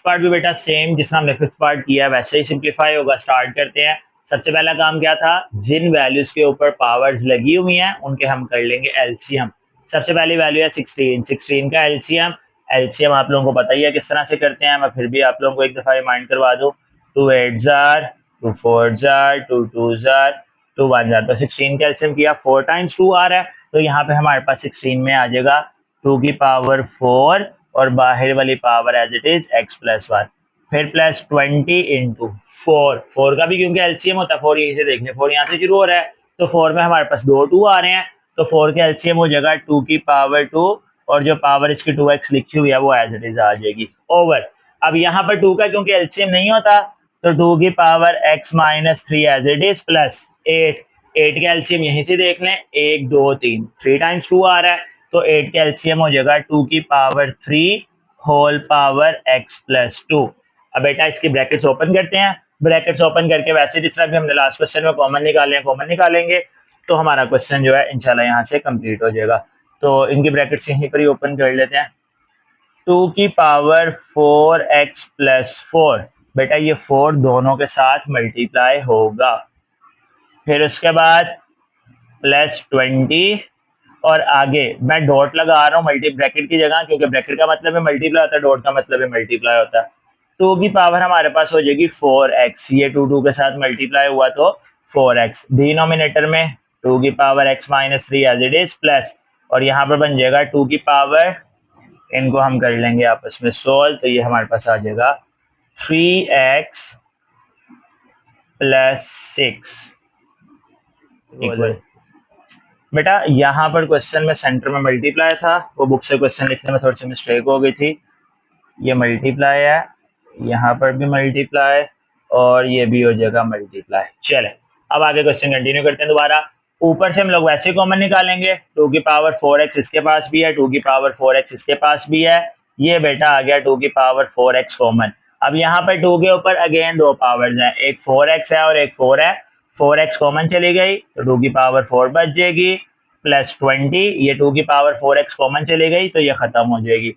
पार्ट भी बेटा सेम जिसना हमने फिफ्थ पार्ट किया है वैसे ही सिंप्लीफाई होगा। स्टार्ट करते हैं। सबसे पहला काम क्या था, जिन वैल्यूज के ऊपर पावर्स लगी हुई हैं उनके हम कर लेंगे एलसीएम। सबसे पहली वैल्यू है 16 का एलसीएम। एलसीएम आप लोगों को पता ही है किस तरह से करते हैं, मैं फिर भी आप लोगों को एक दफा रिमाइंड करवा दूं। 2 8 जार, 2 4 जार, 2 2 जार, 2 1 जार, तो 16 का एलसीएम किया, 4 टाइम्स 2 आ रहा है, तो यहाँ पे हमारे पास 16 में आ जाएगा 2 की पावर 4 और बाहर वाली power as it is x+1, फिर प्लस 20 इंटू 4 का भी क्योंकि एलसीएम होता है 4 यहीं से देखने, 4 यहाँ से शुरू हो रहा है, तो 4 में हमारे पास 2 2 आ रहे हैं, तो 4 के एलसीएम हो जाएगा 2 की पावर 2 और जो पावर इसकी 2x लिखी हुई है वो एज इट इज आ जाएगी ओवर। अब यहाँ पर 2 का क्योंकि एलसीएम नहीं होता तो 2 की power x-3 as it is plus 8 के एलसीएम यहीं से देख लें, 1 2 3, 3 टाइम्स 2 आ रहा है, तो 8 का एलसीएम हो जाएगा 2 की पावर 3 होल पावर x+2। अब बेटा इसकी ब्रैकेट्स ओपन करते हैं। ब्रैकेट्स ओपन करके वैसे जिस तरह भी हमने लास्ट क्वेश्चन में कॉमन निकाले हैं कॉमन निकालेंगे, तो हमारा क्वेश्चन जो है इंशाल्लाह यहाँ से कंप्लीट हो जाएगा। तो इनकी ब्रैकेट्स यहीं पर ही ओपन कर लेते हैं। 2 की पावर 4x+4, बेटा ये 4 दोनों के साथ मल्टीप्लाई होगा, फिर उसके बाद प्लस 20 और आगे मैं डॉट लगा रहा हूँ मल्टी ब्रैकेट की जगह, क्योंकि ब्रैकेट का मतलब है मल्टीप्लाई होता है, डॉट का मतलब है मल्टीप्लाई होता है। 2 की पावर हमारे पास हो जाएगी 4x, ये 2 के साथ मल्टीप्लाई हुआ तो 4x, डिनोमिनेटर में 2 की power x-3 as it is plus, और यहाँ पर बन जाएगा 2 की पावर इनको हम कर लेंगे आपस में सोल्व, तो ये हमारे पास आ जाएगा 3x प्लस 6 इक्वल। बेटा यहाँ पर क्वेश्चन में सेंटर में मल्टीप्लाई था, वो बुक से क्वेश्चन लिखने में थोड़ी सी मिस्टेक हो गई थी। ये मल्टीप्लाई है, यहाँ पर भी मल्टीप्लाई, और ये भी हो जाएगा मल्टीप्लाई। चले अब आगे क्वेश्चन कंटिन्यू करते हैं दोबारा। ऊपर से हम लोग वैसे ही कॉमन निकालेंगे, 2 की पावर 4x इसके पास भी है, 2 की पावर 4x इसके पास भी है, ये बेटा आ गया 2 की पावर 4x कॉमन। अब यहाँ पर 2 के ऊपर अगेन दो पावर्स हैं, एक 4x है और एक 4 है, 4x कॉमन चली गई तो 2 की पावर 4 बच जाएगी, प्लस 20, ये 2 की पावर 4x कॉमन चली गई तो ये खत्म हो जाएगी,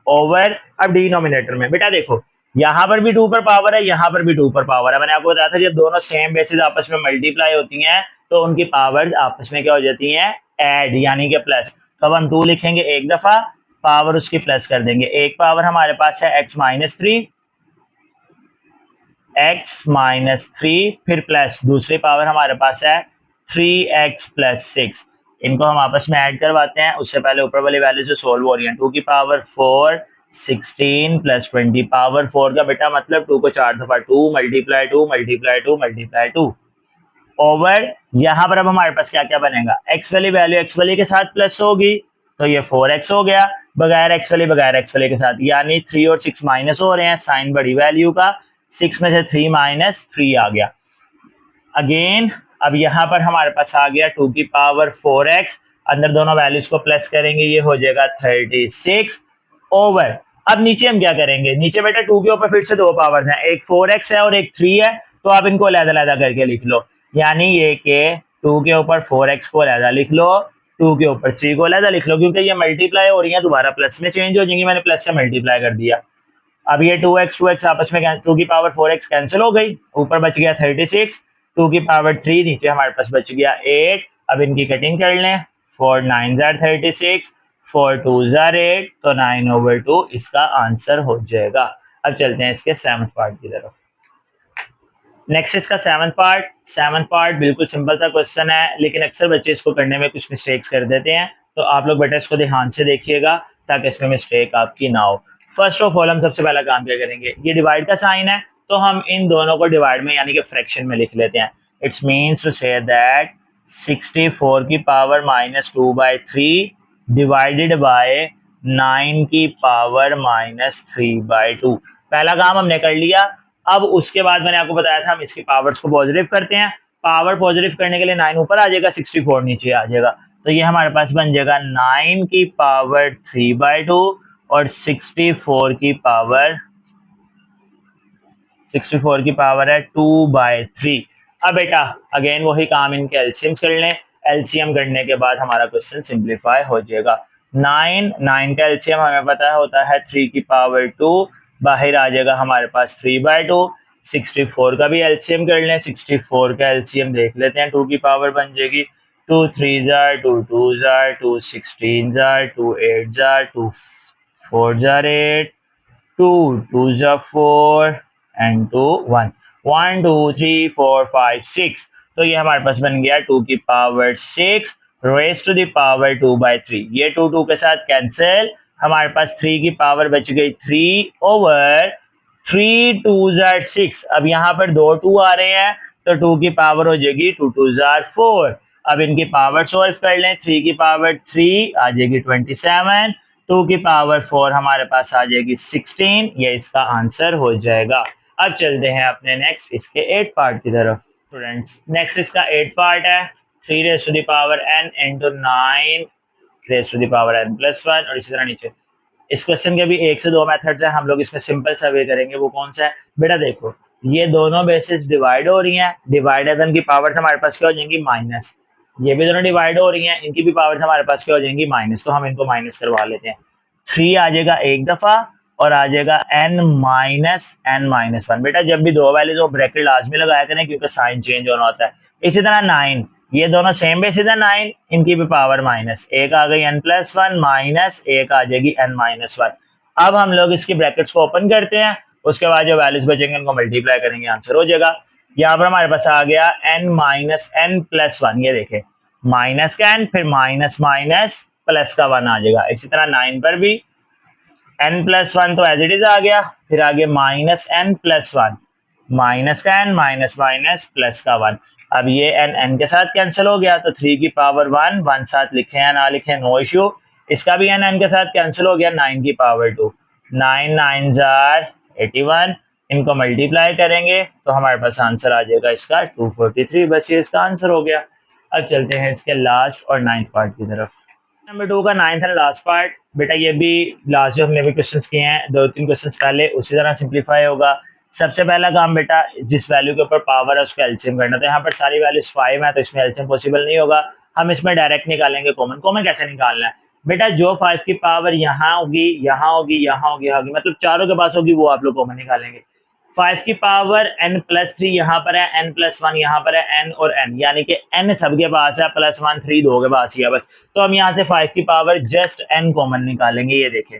ओवर। अब डिनोमिनेटर में बेटा देखो यहाँ पर भी 2 पर पावर है, यहाँ पर भी 2 पर पावर है। मैंने आपको बताया था जब दोनों सेम बेसिस आपस में मल्टीप्लाई होती हैं तो उनकी पावर्स आपस में क्या हो जाती हैं, ऐड, यानी कि प्लस। तो अब हम 2 लिखेंगे एक दफा, पावर उसकी प्लस कर देंगे। एक पावर हमारे पास है x माइनस 3, फिर प्लस दूसरी पावर हमारे पास है 3x प्लस 6। इनको हम आपस में ऐड करवाते हैं, उससे पहले ऊपर वाली वैल्यू से सोल्व हो रही है। 2 की पावर 4 16 प्लस 20, पावर 4 का बेटा मतलब 2 को 4 दफा 2 मल्टीप्लाई 2 मल्टीप्लाई 2 मल्टीप्लाई 2, ओवर। यहाँ पर अब हमारे पास क्या क्या बनेगा, एक्स वाली वैल्यू एक्स वाली के साथ प्लस होगी तो ये 4x हो गया, बगैर एक्स वाली के साथ, यानी 3 और 6 माइनस हो रहे हैं, साइन बड़ी वैल्यू का, 6 में से 3 माइनस 3 आ गया। अगेन अब यहाँ पर हमारे पास आ गया 2 की पावर 4x, अंदर दोनों वैल्यूज को प्लस करेंगे, ये हो जाएगा 36, ओवर। अब नीचे हम क्या करेंगे, नीचे बेटा 2 के ऊपर फिर से दो पावर्स हैं, एक 4x है और एक 3 है, तो आप इनको अलग-अलग करके लिख लो, यानी ये कि 2 के ऊपर 4x को अलग लिख लो, 2 के ऊपर 3 को अलग लिख लो, क्योंकि ये मल्टीप्लाई हो रही है दोबारा प्लस में चेंज हो जाएंगी, मैंने प्लस से मल्टीप्लाई कर दिया। अब ये 2x आपस में 2 की पावर 4x कैंसिल हो गई, ऊपर बच गया 36, 2 की पावर 3 नीचे हमारे पास बच गया 8। अब इनकी कटिंग कर लें, 4 9 36, 4 2 8, तो 9/2 इसका आंसर हो जाएगा। अब चलते हैं इसके 7th पार्ट की तरफ। नेक्स्ट इसका 7th पार्ट बिल्कुल सिंपल सा क्वेश्चन है, लेकिन अक्सर बच्चे इसको करने में कुछ मिस्टेक्स कर देते हैं, तो आप लोग बेटा इसको ध्यान से देखिएगा ताकि इसमें मिस्टेक आपकी ना हो। फर्स्ट ऑफ ऑल हम सबसे पहला काम क्या करेंगे, ये डिवाइड का साइन है तो हम इन दोनों को डिवाइड में यानी कि फ्रैक्शन में लिख लेते हैं। It's means to say that 64 की पावर -2/3 डिवाइडेड बाय 9 की पावर -3/2। पहला काम हमने कर लिया। अब उसके बाद मैंने आपको बताया था हम इसकी पावर्स को पॉजिटिव करते हैं, पावर पॉजिटिव करने के लिए 9 ऊपर आ जाएगा, 64 नीचे आ जाएगा, तो ये हमारे पास बन जाएगा 9 की पावर 3/2 और 64 की पावर है 2/3। अब बेटा अगेन वही काम इनके एलसीएम्स कर लें, एलसीएम करने के बाद हमारा क्वेश्चन सिंप्लीफाई हो जाएगा। 9 का एलसीएम हमें पता होता है 3 की पावर 2, बाहर आ जाएगा हमारे पास 3/2। 64 का भी एलसीएम कर लें, 64 का एलसीएम देख लेते हैं, 2 की पावर बन जाएगी 2 3 जार 2 2 जार 2 16 जार 2 8 जार 2 4 जार 8 2 2 जार 4 एंड 2 1 1 2 3 4 5 6, तो ये हमारे पास बन गया 2 की power 6 raise to the power 2/3। ये 2 2 के साथ कैंसिल, हमारे पास 3 की पावर बच गई 3 ओवर 3 2 जार 6। अब यहाँ पर दो 2 आ रहे हैं तो 2 की पावर हो जाएगी 2 2 जार 4। अब इनकी पावर सॉल्व कर लें, 3 की पावर 3 आ जाएगी 27, 2 की पावर 4 हमारे पास आ जाएगी 16, ये इसका आंसर हो जाएगा। अब चलते हैं अपने नेक्स्ट इसके 8 पार्ट की तरफ। स्टूडेंट्स नेक्स्ट इसका 8 पार्ट है, 3 raise to the power n into 9 raise to the power n plus 1, और इसी तरह नीचे। इस क्वेश्चन के भी 1 से 2 मेथड्स हैं, हम लोग इसमें सिंपल सर्वे करेंगे। वो कौन सा है बेटा, देखो ये दोनों बेसिस डिवाइड हो रही हैं, डिवाइड की पावर्स हमारे पास क्या हो जाएंगी माइनस, ये भी दोनों डिवाइड हो रही हैं, इनकी भी पावर्स हमारे पास क्या हो जाएंगी माइनस, तो हम इनको माइनस करवा लेते हैं। 3 आ जाएगा एक दफा और आ जाएगा n-1। बेटा जब भी दो वैल्यूज हो ब्रैकेट लाजमी लगाया करें क्योंकि साइन चेंज होना होता है। इसी तरह 9, ये दोनों सेम बेसिस है 9, इनकी भी पावर माइनस, एक आ गई n+1 माइनस एक आ जाएगी n-1। अब हम लोग इसकी ब्रैकेट्स को ओपन करते हैं, उसके बाद जो वैल्यूज बचेंगे उनको मल्टीप्लाई करेंगे, आंसर हो जाएगा। यहाँ पर हमारे पास आ गया n-n+1, ये देखें माइनस का n फिर माइनस माइनस प्लस का 1 आ जाएगा। इसी तरह 9 पर भी n प्लस वन तो एज इट इज आ गया, फिर आगे minus n plus one, minus का n, माइनस माइनस प्लस का वन। अब ये n के साथ कैंसिल हो गया, तो 3 की पावर 1, 1 साथ लिखे या ना लिखे नो इशू। इसका भी n के साथ कैंसिल हो गया, 9 की पावर 2, 9 9 जार 81। इनको मल्टीप्लाई करेंगे तो हमारे पास आंसर आ जाएगा इसका 243। बस ये इसका आंसर हो गया। अब चलते हैं इसके लास्ट और 9th पार्ट की तरफ। नंबर 2 का 9th एंड लास्ट पार्ट। बेटा ये भी लास्ट जो हमने भी क्वेश्चंस किए हैं, 2-3 क्वेश्चंस पहले, उसी तरह सिंप्लीफाई होगा। सबसे पहला काम बेटा, जिस वैल्यू के ऊपर पावर है उसका एलसीएम करना। तो यहाँ पर सारी वैल्यूज 5 है, तो इसमें एलसीएम पॉसिबल नहीं होगा। हम इसमें डायरेक्ट निकालेंगे कॉमन। कॉमन कैसे निकालना है बेटा, जो 5 की पावर यहाँ होगी, यहाँ होगी, यहाँ होगी, यहाँ होगी, मतलब चारों के पास होगी, वो आप लोग कॉमन निकालेंगे। 5 की पावर n प्लस 3 यहाँ पर है, n प्लस 1 यहाँ पर है, n और n, यानी कि n सबके पास है, प्लस 1 3 दो के पास ही है बस। तो हम यहाँ से 5 की पावर जस्ट n कॉमन निकालेंगे। ये देखें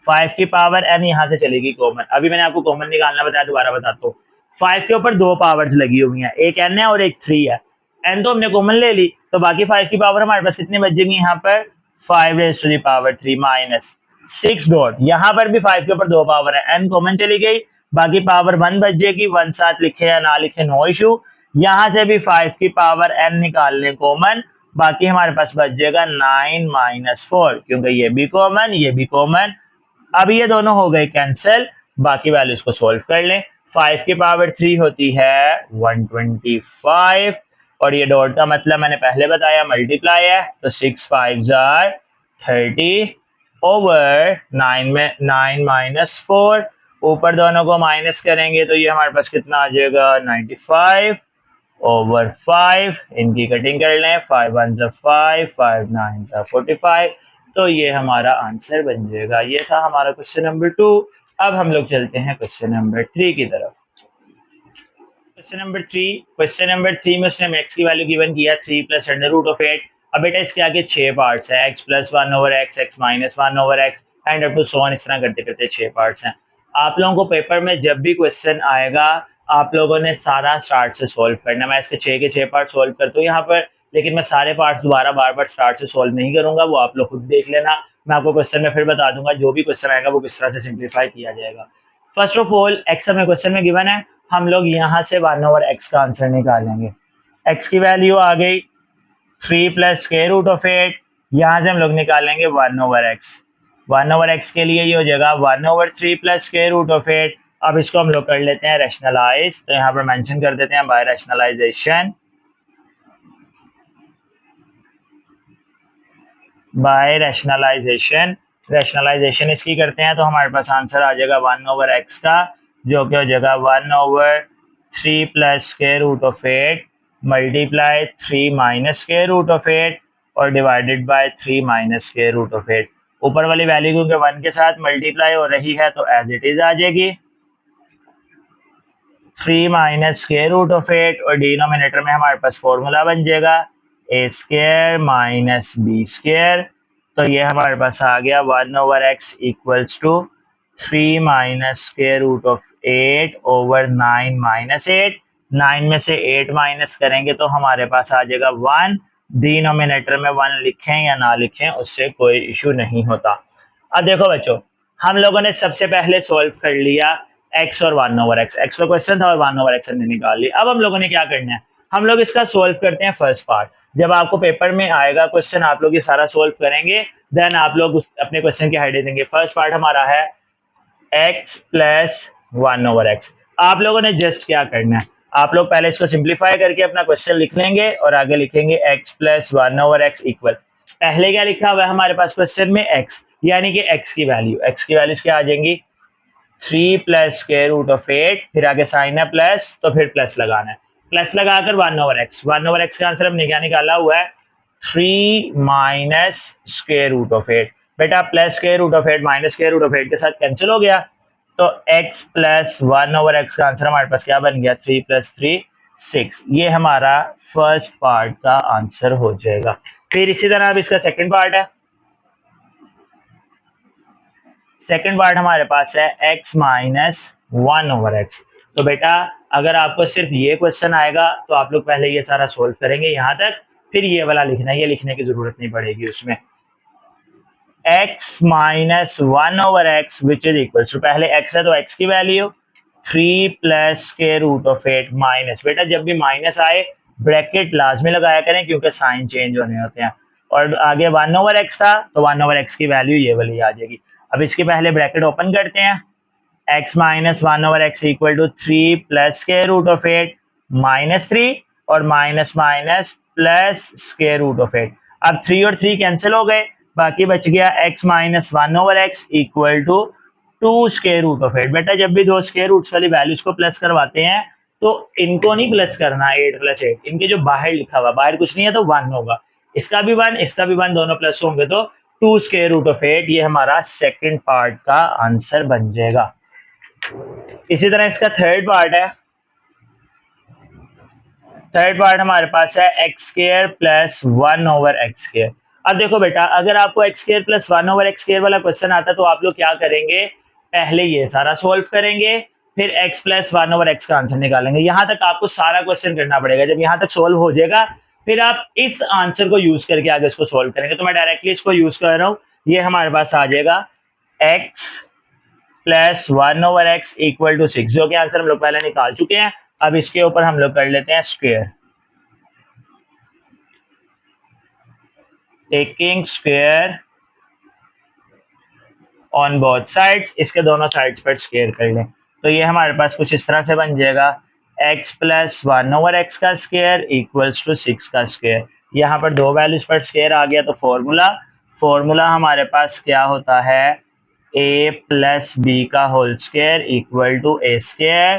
5 की पावर n यहाँ से चलेगी कॉमन। अभी मैंने आपको कॉमन निकालना बताया, दोबारा बताता हूँ। 5 के ऊपर दो पावर्स लगी हुई हैं, एक n है और एक 3 है। n तो हमने कॉमन ले ली, तो बाकी 5 की पावर हमारे पास कितनी बचेगी यहाँ पर, 5 raise to the power 3 minus 6 dot. यहाँ पर भी 5 के ऊपर दो पावर है, n कॉमन चली गई, बाकी पावर 1 बच जाएगी। 1 साथ लिखे या ना लिखे नो इशू। यहाँ से भी 5 की पावर n निकाल लें कॉमन, बाकी हमारे पास बच जाएगा 9 माइनस 4, क्योंकि ये भी कॉमन, ये भी कॉमन। अब ये दोनों हो गए कैंसिल, बाकी वैल्यूज को सोल्व कर लें। 5 की पावर 3 होती है 125, और ये डॉट का मतलब मैंने पहले बताया मल्टीप्लाई है, तो 6 5 जार 30 ओवर 9 में 9 माइनस 4, ऊपर दोनों को माइनस करेंगे तो ये हमारे पास कितना आ जाएगा 95 ओवर 5। इनकी कटिंग कर लें, 5 1 जा 5, 5 9 जा 45। तो ये हमारा आंसर बन जाएगा। ये था हमारा क्वेश्चन नंबर 2। अब हम लोग चलते हैं क्वेश्चन नंबर 3 की तरफ। क्वेश्चन नंबर 3 में उसने x की वैल्यू गिवन किया 3 प्लस अंडर रूट ऑफ 8। अब बेटा इसके आगे 6 पार्ट्स है, x plus 1 over x, x minus 1 over x and up to so on. इस तरह करते करते 6 पार्ट्स हैं। आप लोगों को पेपर में जब भी क्वेश्चन आएगा, आप लोगों ने सारा स्टार्ट से सोल्व करना। मैं इसके 6 के 6 पार्ट सोल्व करता हूँ यहाँ पर, लेकिन मैं सारे पार्ट्स दोबारा बार बार स्टार्ट से सोल्व नहीं करूंगा, वो आप लोग खुद देख लेना। मैं आपको क्वेश्चन में फिर बता दूंगा, जो भी क्वेश्चन आएगा वो किस तरह से सिंप्लीफाई किया जाएगा। फर्स्ट ऑफ ऑल एक्स हमें क्वेश्चन में गिवन है, हम लोग यहाँ से 1 ओवर एक्स का आंसर निकालेंगे। एक्स की वैल्यू आ गई 3 प्लस स्क्वायर रूट ऑफ 8, यहाँ से हम लोग निकालेंगे 1 ओवर एक्स। 1 ओवर एक्स के लिए ये हो जाएगा 1 over 3 plus square root of 8। अब इसको हम लोग कर लेते हैं रैशनलाइज, तो यहाँ पर मेंशन कर देते हैं by rationalisation, by rationalisation. Rationalisation इसकी करते हैं तो हमारे पास आंसर आ जाएगा 1 ओवर एक्स का, जो कि हो जाएगा 1 over 3 plus square root of 8 multiply 3 minus square root of 8 और divided by 3 minus square root of 8। ऊपर वाली वैल्यू क्योंकि 1 के साथ मल्टीप्लाई हो रही है तो एज इट इज आ जाएगी 3 माइनस स्क्वायर रूट ऑफ 8, और डिनोमिनेटर में हमारे पास फॉर्मूला बन जाएगा a square minus B square. तो ये हमारे पास आ गया 1 over x equals to 3 minus square root of 8 over 9 minus 8। 9 में से 8 माइनस करेंगे तो हमारे पास आ जाएगा 1। डिनोमिनेटर में 1 लिखें या ना लिखें उससे कोई इशू नहीं होता। अब देखो बच्चों, हम लोगों ने सबसे पहले सॉल्व कर लिया x और 1 ओवर एक्स। एक्स का क्वेश्चन था और 1 ओवर एक्स हमने निकाल लिया। अब हम लोगों ने क्या करना है, हम लोग इसका सोल्व करते हैं फर्स्ट पार्ट। जब आपको पेपर में आएगा क्वेश्चन, आप लोग ये सारा सोल्व करेंगे, देन आप लोग अपने क्वेश्चन की हेडिंग देंगे। फर्स्ट पार्ट हमारा है x प्लस 1 ओवर एक्स। आप लोगों ने जस्ट क्या करना है, आप लोग पहले इसको सिंप्लीफाई करके अपना क्वेश्चन लिख लेंगे और आगे लिखेंगे x plus 1 over x equal, पहले क्या लिखा हुआ है हमारे पास क्वेश्चन में x, यानी कि x की वैल्यूज क्या आ जाएंगी 3 प्लस स्क्वायर रूट ऑफ 8, फिर आगे साइन है प्लस, तो फिर प्लस लगाना है, प्लस लगाकर 1 ओवर एक्स। 1 ओवर एक्स का आंसर हमने क्या निकाला हुआ है 3 माइनस स्क्वायर रूट ऑफ 8। बेटा plus square root of 8 minus square root of 8 के साथ कैंसिल हो गया, तो x प्लस 1 ओवर एक्स का आंसर हमारे पास क्या बन गया 3 प्लस 3 6। ये हमारा फर्स्ट पार्ट का आंसर हो जाएगा। फिर इसी तरह अब इसका सेकंड पार्ट है। सेकंड पार्ट हमारे पास है x माइनस 1 ओवर एक्स। तो बेटा अगर आपको सिर्फ ये क्वेश्चन आएगा तो आप लोग पहले ये सारा सोल्व करेंगे यहाँ तक, फिर ये वाला लिखना है, ये लिखने की जरूरत नहीं पड़ेगी उसमें। x minus 1/x which is equal to, पहले x है तो x की value 3 plus square root of 8 minus, बेटा जब भी माइनस आए ब्रैकेट लाजमी लगाया करें क्योंकि साइन चेंज होने होते हैं, और आगे 1/x था तो 1/x की वैल्यू ये वाली आ जाएगी। अब इसके पहले ब्रैकेट ओपन करते हैं, x minus 1/x equal to 3 plus square root of 8 minus 3 और minus minus plus square root of 8। अब 3 और 3 कैंसिल हो गए, बाकी बच गया x minus 1/x equal to 2 square root of 8। बेटा जब भी दो स्क्वायर रूट्स वाली वैल्यूज को प्लस करवाते हैं तो इनको नहीं प्लस करना, 8 प्लस 8 इनके जो बाहर लिखा हुआ, बाहर कुछ नहीं है तो 1 होगा, इसका भी 1 इसका भी 1 दोनों प्लस होंगे तो 2 स्क्वायर रूट ऑफ 8, ये हमारा सेकंड पार्ट का आंसर बन जाएगा। इसी तरह इसका थर्ड पार्ट है, थर्ड पार्ट हमारे पास है एक्स स्क्वायर प्लस 1/x²। अब देखो बेटा अगर आपको एक्स स्क्वायर प्लस 1/x² वाला क्वेश्चन आता है तो आप लोग क्या करेंगे, पहले ये सारा सोल्व करेंगे फिर x प्लस 1/x का आंसर निकालेंगे। यहां तक आपको सारा क्वेश्चन करना पड़ेगा, जब यहां तक सोल्व हो जाएगा फिर आप इस आंसर को यूज करके आगे इसको सोल्व करेंगे। तो मैं डायरेक्टली इसको यूज कर रहा हूं, ये हमारे पास आ जाएगा x plus 1/x equal to 6, जो कि आंसर हम लोग पहले निकाल चुके हैं। अब इसके ऊपर हम लोग कर लेते हैं square, taking square on both sides, इसके दोनों साइड्स पर स्क्वायर कर लें तो ये हमारे पास कुछ इस तरह से बन जाएगा x प्लस 1/x का स्क्वायर इक्वल्स टू 6 का स्क्वायर। यहाँ पर दो वैल्यूज पर स्क्वायर आ गया तो फॉर्मूला हमारे पास क्या होता है, a प्लस बी का whole square equal to a square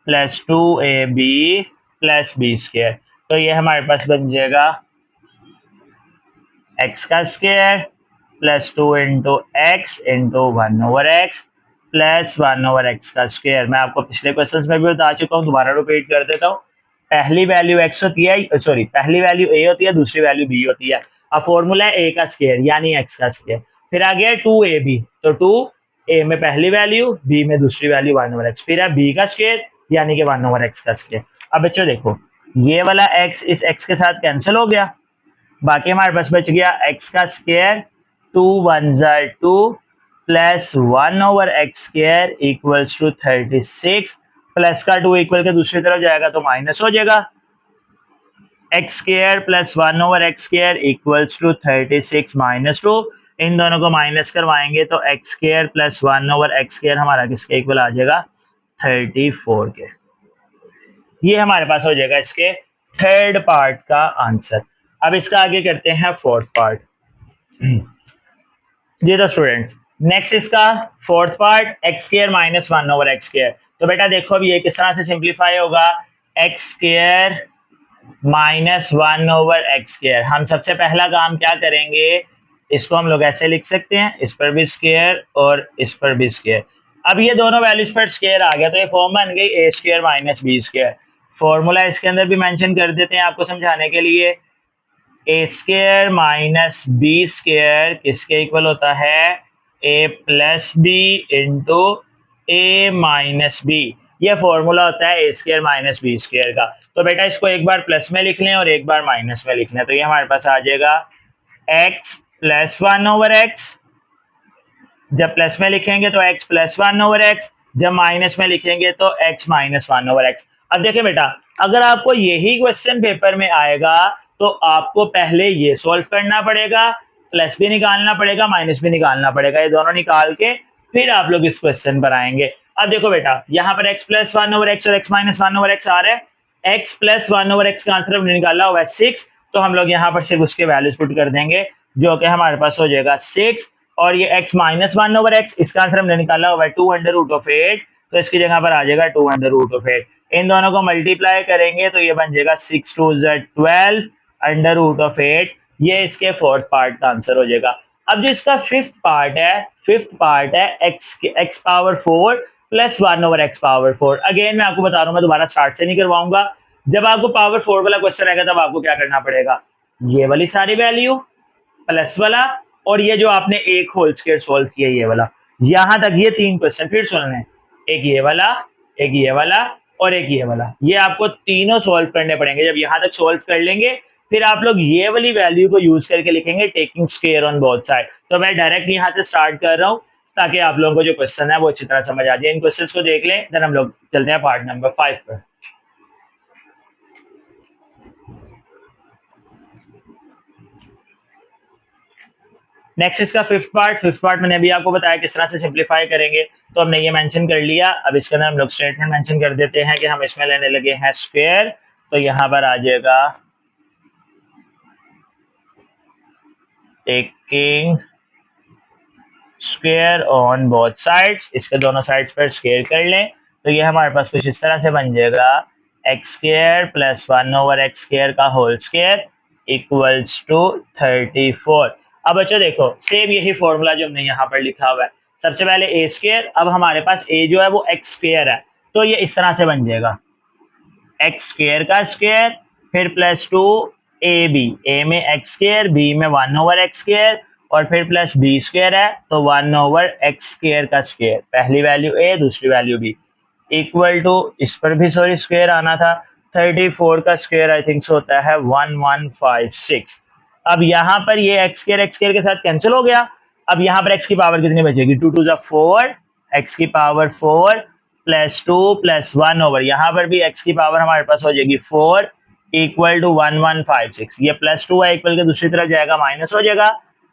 plus 2ab plus B square. तो ये हमारे पास बन जाएगा x का square plus 2 into x into 1/x plus 1/x का स्क्वायर। मैं आपको पिछले क्वेश्चन में भी बता चुका हूँ, दोबारा रिपीट कर देता हूँ। पहली वैल्यू x होती है, सॉरी पहली वैल्यू a होती है, दूसरी वैल्यू b होती है। अब फॉर्मूला है a का स्क्वायर यानी x का स्क्वायर, फिर आ गया 2ab, तो 2a में पहली वैल्यू b में दूसरी वैल्यू 1/x, फिर है b का स्क्वायर यानी कि 1/x का स्क्वायर। अब बच्चों देखो ये वाला x इस x के साथ कैंसिल हो गया, बाकी हमारे पास बच गया x का square 2 1 2 plus 1/x² equals to 36, plus का 2 इक्वल के दूसरी तरफ जाएगा तो माइनस हो जाएगा, x² plus 1/x² equals to 36 minus 2, इन दोनों को माइनस करवाएंगे तो x² प्लस 1/x² हमारा किसके इक्वल आ जाएगा, 34 के। ये हमारे पास हो जाएगा इसके थर्ड पार्ट का आंसर। अब इसका आगे करते हैं फोर्थ पार्ट। जी तो स्टूडेंट्स नेक्स्ट इसका fourth part x² minus 1/x²। तो बेटा देखो अब ये किस तरह से सिंप्लीफाई होगा, x² माइनस 1/x²। हम सबसे पहला काम क्या करेंगे, इसको हम लोग ऐसे लिख सकते हैं, इस पर भी स्क्वायर और इस पर भी स्क्वायर। अब ये दोनों वैल्यूज पर स्क्वायर आ गया तो ये फॉर्म बन गई a² माइनस b²। फॉर्मूला इसके अंदर भी मेंशन कर देते हैं आपको समझाने के लिए, a² माइनस b² किसके इक्वल होता है, a plus b into a minus b. ये फॉर्मूला होता है a² माइनस b² का। तो बेटा इसको एक बार प्लस में लिख लें और एक बार माइनस में लिख लें, तो ये हमारे पास आ जाएगा x प्लस 1/x, जब प्लस में लिखेंगे तो x प्लस 1/x, जब माइनस में लिखेंगे तो x माइनस 1/x। अब देखिए बेटा अगर आपको यही क्वेश्चन पेपर में आएगा तो आपको पहले ये सॉल्व करना पड़ेगा, प्लस भी निकालना पड़ेगा माइनस भी निकालना पड़ेगा, ये दोनों निकाल के फिर आप लोग इस क्वेश्चन पर आएंगे। अब देखो बेटा यहाँ पर x प्लस 1/x और x माइनस 1/x आ रहा है, x प्लस 1/x का आंसर हमने निकाला हुआ है 6, तो हम लोग यहाँ पर सिर्फ उसके वैल्यूज पुट कर देंगे जो कि हमारे पास हो जाएगा 6, और ये x माइनस 1/x इसका आंसर हमने निकाला हुआ है 2√8, तो इसकी जगह पर आ जाएगा 2√8। इन दोनों को मल्टीप्लाई करेंगे तो ये बन जाएगा 6 2 12 √8, ये इसके फोर्थ पार्ट का आंसर हो जाएगा। अब जो इसका फिफ्थ पार्ट है x power 4 plus 1/x power 4। Again मैं आपको बता रहा हूँ, मैं दोबारा स्टार्ट से नहीं करवाऊंगा, जब आपको पावर 4 वाला क्वेश्चन आएगा तब आपको क्या करना पड़ेगा, ये वाली सारी वैल्यू प्लस वाला और ये जो आपने एक होल स्क्वायर सोल्व किया ये वाला, यहां तक ये तीन क्वेश्चन फिर सुनने, एक ये वाला एक ये वाला और एक ये वाला, ये आपको तीनों सोल्व करने पड़ेंगे। जब यहां तक सोल्व कर लेंगे फिर आप लोग ये वाली वैल्यू को यूज करके लिखेंगे taking square on both side. तो मैं डायरेक्ट यहाँ से स्टार्ट कर रहा हूँ ताकि आप लोगों को जो क्वेश्चन है वो अच्छी तरह समझ आ जाए। इन क्वेश्चंस को देख लें, देन हम लोग चलते हैं पार्ट नंबर 5 पर। नेक्स्ट इसका फिफ्थ पार्ट मैंने अभी आपको बताया किस तरह से सिंप्लीफाई करेंगे, तो हमने ये मेंशन कर लिया। अब इसके अंदर हम लोग स्टेटमेंट मेंशन कर देते हैं कि हम इसमें लेने लगे हैं स्क्वायर, तो यहाँ पर आ जाएगा taking square on both sides. इसके दोनों साइड्स पर स्क्वायर कर लें तो ये हमारे पास कुछ इस तरह से बन जाएगा x square plus 1/x square का होल स्क्वायर इक्वल्स टू 34। अब बच्चों देखो सेम यही फॉर्मूला जो हमने यहाँ पर लिखा हुआ है, सबसे पहले ए स्क्वायर, अब हमारे पास ए जो है वो एक्स स्क्वायर है, तो ये इस तरह से बन जाएगा एक्स स्क्वायर का स्क्वायर फिर प्लस 2 ए बी, ए में एक्स स्क्वायर, बी में 1/x स्क्वायर और फिर प्लस बी स्क्वायर है तो 1/x स्क्वायर का स्क्वायर, पहली वैल्यू ए दूसरी वैल्यू बी, इक्वल टू इस पर भी सॉरी स्क्वायर आना था 34 का स्क्वायर आई थिंक होता है 1156। अब यहाँ पर ये एक्स स्क्वायर के साथ कैंसिल हो गया। अब यहाँ पर एक्स की पावर कितनी बचेगी, 2 2 4, एक्स की पावर 4 प्लस 2 प्लस 1 ओवर, यहाँ पर भी एक्स की पावर हमारे पास हो जाएगी 4 इक्वल टू 1156। ये प्लस 2 है, इक्वल के दूसरी तरफ जाएगा माइनस हो जाएगा,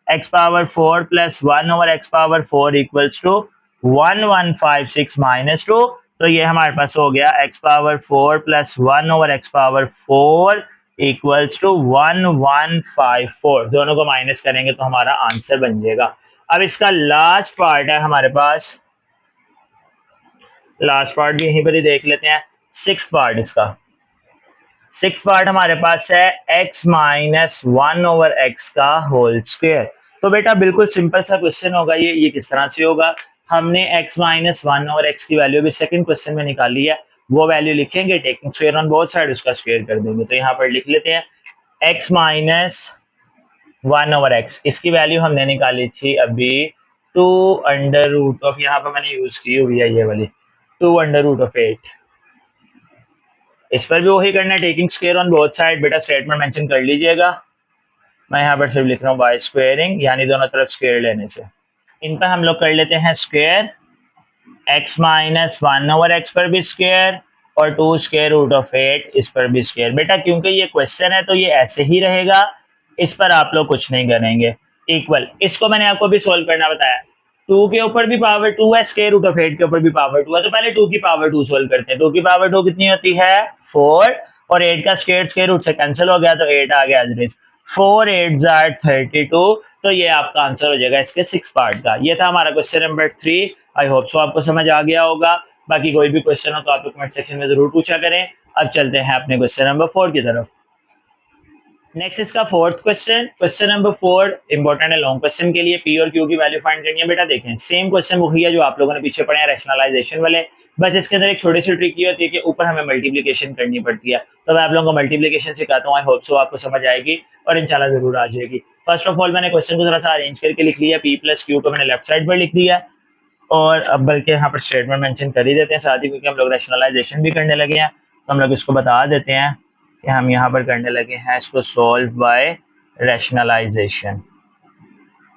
x power 4 plus 1 over x power 4 equals to 1156 minus 2, तो ये हमारे पास हो गया x power 4 plus 1 over x power 4 equals to 1154। दोनों को माइनस करेंगे तो हमारा आंसर बन जाएगा। अब इसका लास्ट पार्ट है हमारे पास, लास्ट पार्ट भी यहीं पर ही देख लेते हैं। सिक्स्थ पार्ट इसका, सिक्स्थ पार्ट हमारे पास है x माइनस 1/x का होल स्क्वायर। तो बेटा बिल्कुल सिंपल सा क्वेश्चन होगा ये किस तरह से होगा, हमने x माइनस 1/x की वैल्यू भी सेकंड क्वेश्चन में निकाली है, वो वैल्यू लिखेंगे taking square on both side, उसका स्क्वायर कर देंगे। तो यहाँ पर लिख लेते हैं x माइनस 1/x, इसकी वैल्यू हमने निकाली थी अभी 2 अंडर रूट ऑफ, यहाँ पर मैंने यूज की हुई है ये वाली 2 अंडर रूट ऑफ 8। इस पर भी वही करना है taking square on both side, बेटा स्टेटमेंट मेंशन कर लीजिएगा। मैं यहाँ पर सिर्फ लिख रहा हूँ बाय स्क्वायरिंग, यानी दोनों तरफ स्क्वायर लेने से। इन पर हम लोग कर लेते हैं स्क्वायर, x माइनस 1/x पर भी स्क्वायर और 2 स्क्वायर रूट ऑफ 8 इस पर भी स्क्वायर। बेटा क्योंकि ये क्वेश्चन है तो ये ऐसे ही रहेगा, इस पर आप लोग कुछ नहीं करेंगे। इक्वल, इसको मैंने आपको भी सोल्व करना बताया, 2 के ऊपर भी पावर 2 है, स्क्वायर रूट ऑफ 8 के ऊपर भी पावर 2 है, तो पहले 2 की पावर 2 सोल्व करते हैं। 2 की पावर 2 कितनी होती है 4, और 8 का स्क्वायर रूट से कैंसिल हो गया तो 8 आ गया एज इट इज, 4 8 आर 32। तो ये आपका आंसर हो जाएगा इसके 6 पार्ट का। ये था हमारा question number 3। I hope so आपको समझ आ गया होगा। बाकी कोई भी क्वेश्चन हो तो आप कमेंट सेक्शन में जरूर पूछा करें। अब चलते हैं अपने क्वेश्चन नंबर 4 की तरफ। नेक्स्ट इसका fourth question, question number 4 important है लॉन्ग क्वेश्चन के लिए, पी और क्यू की वैल्यू फाइंड करनी है। बेटा देखें सेम क्वेश्चन वही है जो आप लोगों ने पीछे पढ़े हैं रैशनलाइजेशन वाले, बस इसके अंदर एक छोटी सी ट्रिक ये होती है कि ऊपर हमें मल्टीप्लिकेशन करनी पड़ती है। तो मैं आप लोगों को मल्टीप्लिकेशन सिखाता हूँ, आई होप सो आपको समझ आएगी और इंशाल्लाह जरूर आ जाएगी। फर्स्ट ऑफ ऑल मैंने क्वेश्चन को थोड़ा सा अरेंज करके लिख लिया, पी प्लस क्यू को मैंने लेफ्ट साइड पर लिख दिया, और अब बल्कि यहाँ पर स्टेटमेंट मेंशन कर ही देते हैं साथ ही, क्योंकि हम लोग रैशनलाइजेशन भी करने लगे हैं तो हम लोग इसको बता देते हैं कि हम यहाँ पर करने लगे हैं इसको सॉल्व बाय रैशनलाइजेशन।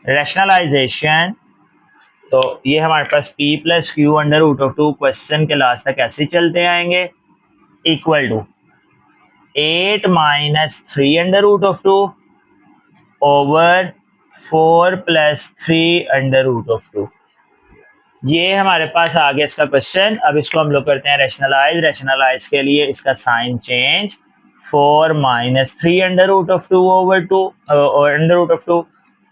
रैशनलाइजेशन तो ये हमारे पास p plus Q under root of 2 question के लास्ट तक ऐसे ही चलते आएंगे, equal to 8 minus 3 under root of 2 over 4 plus 3 under root of 2। ये हमारे पास आ गया इसका क्वेश्चन। अब इसको हम लोग करते हैं रैशनलाइज। रैशनलाइज के लिए इसका sign change, 4 minus 3 under root of 2 over 2 under root of 2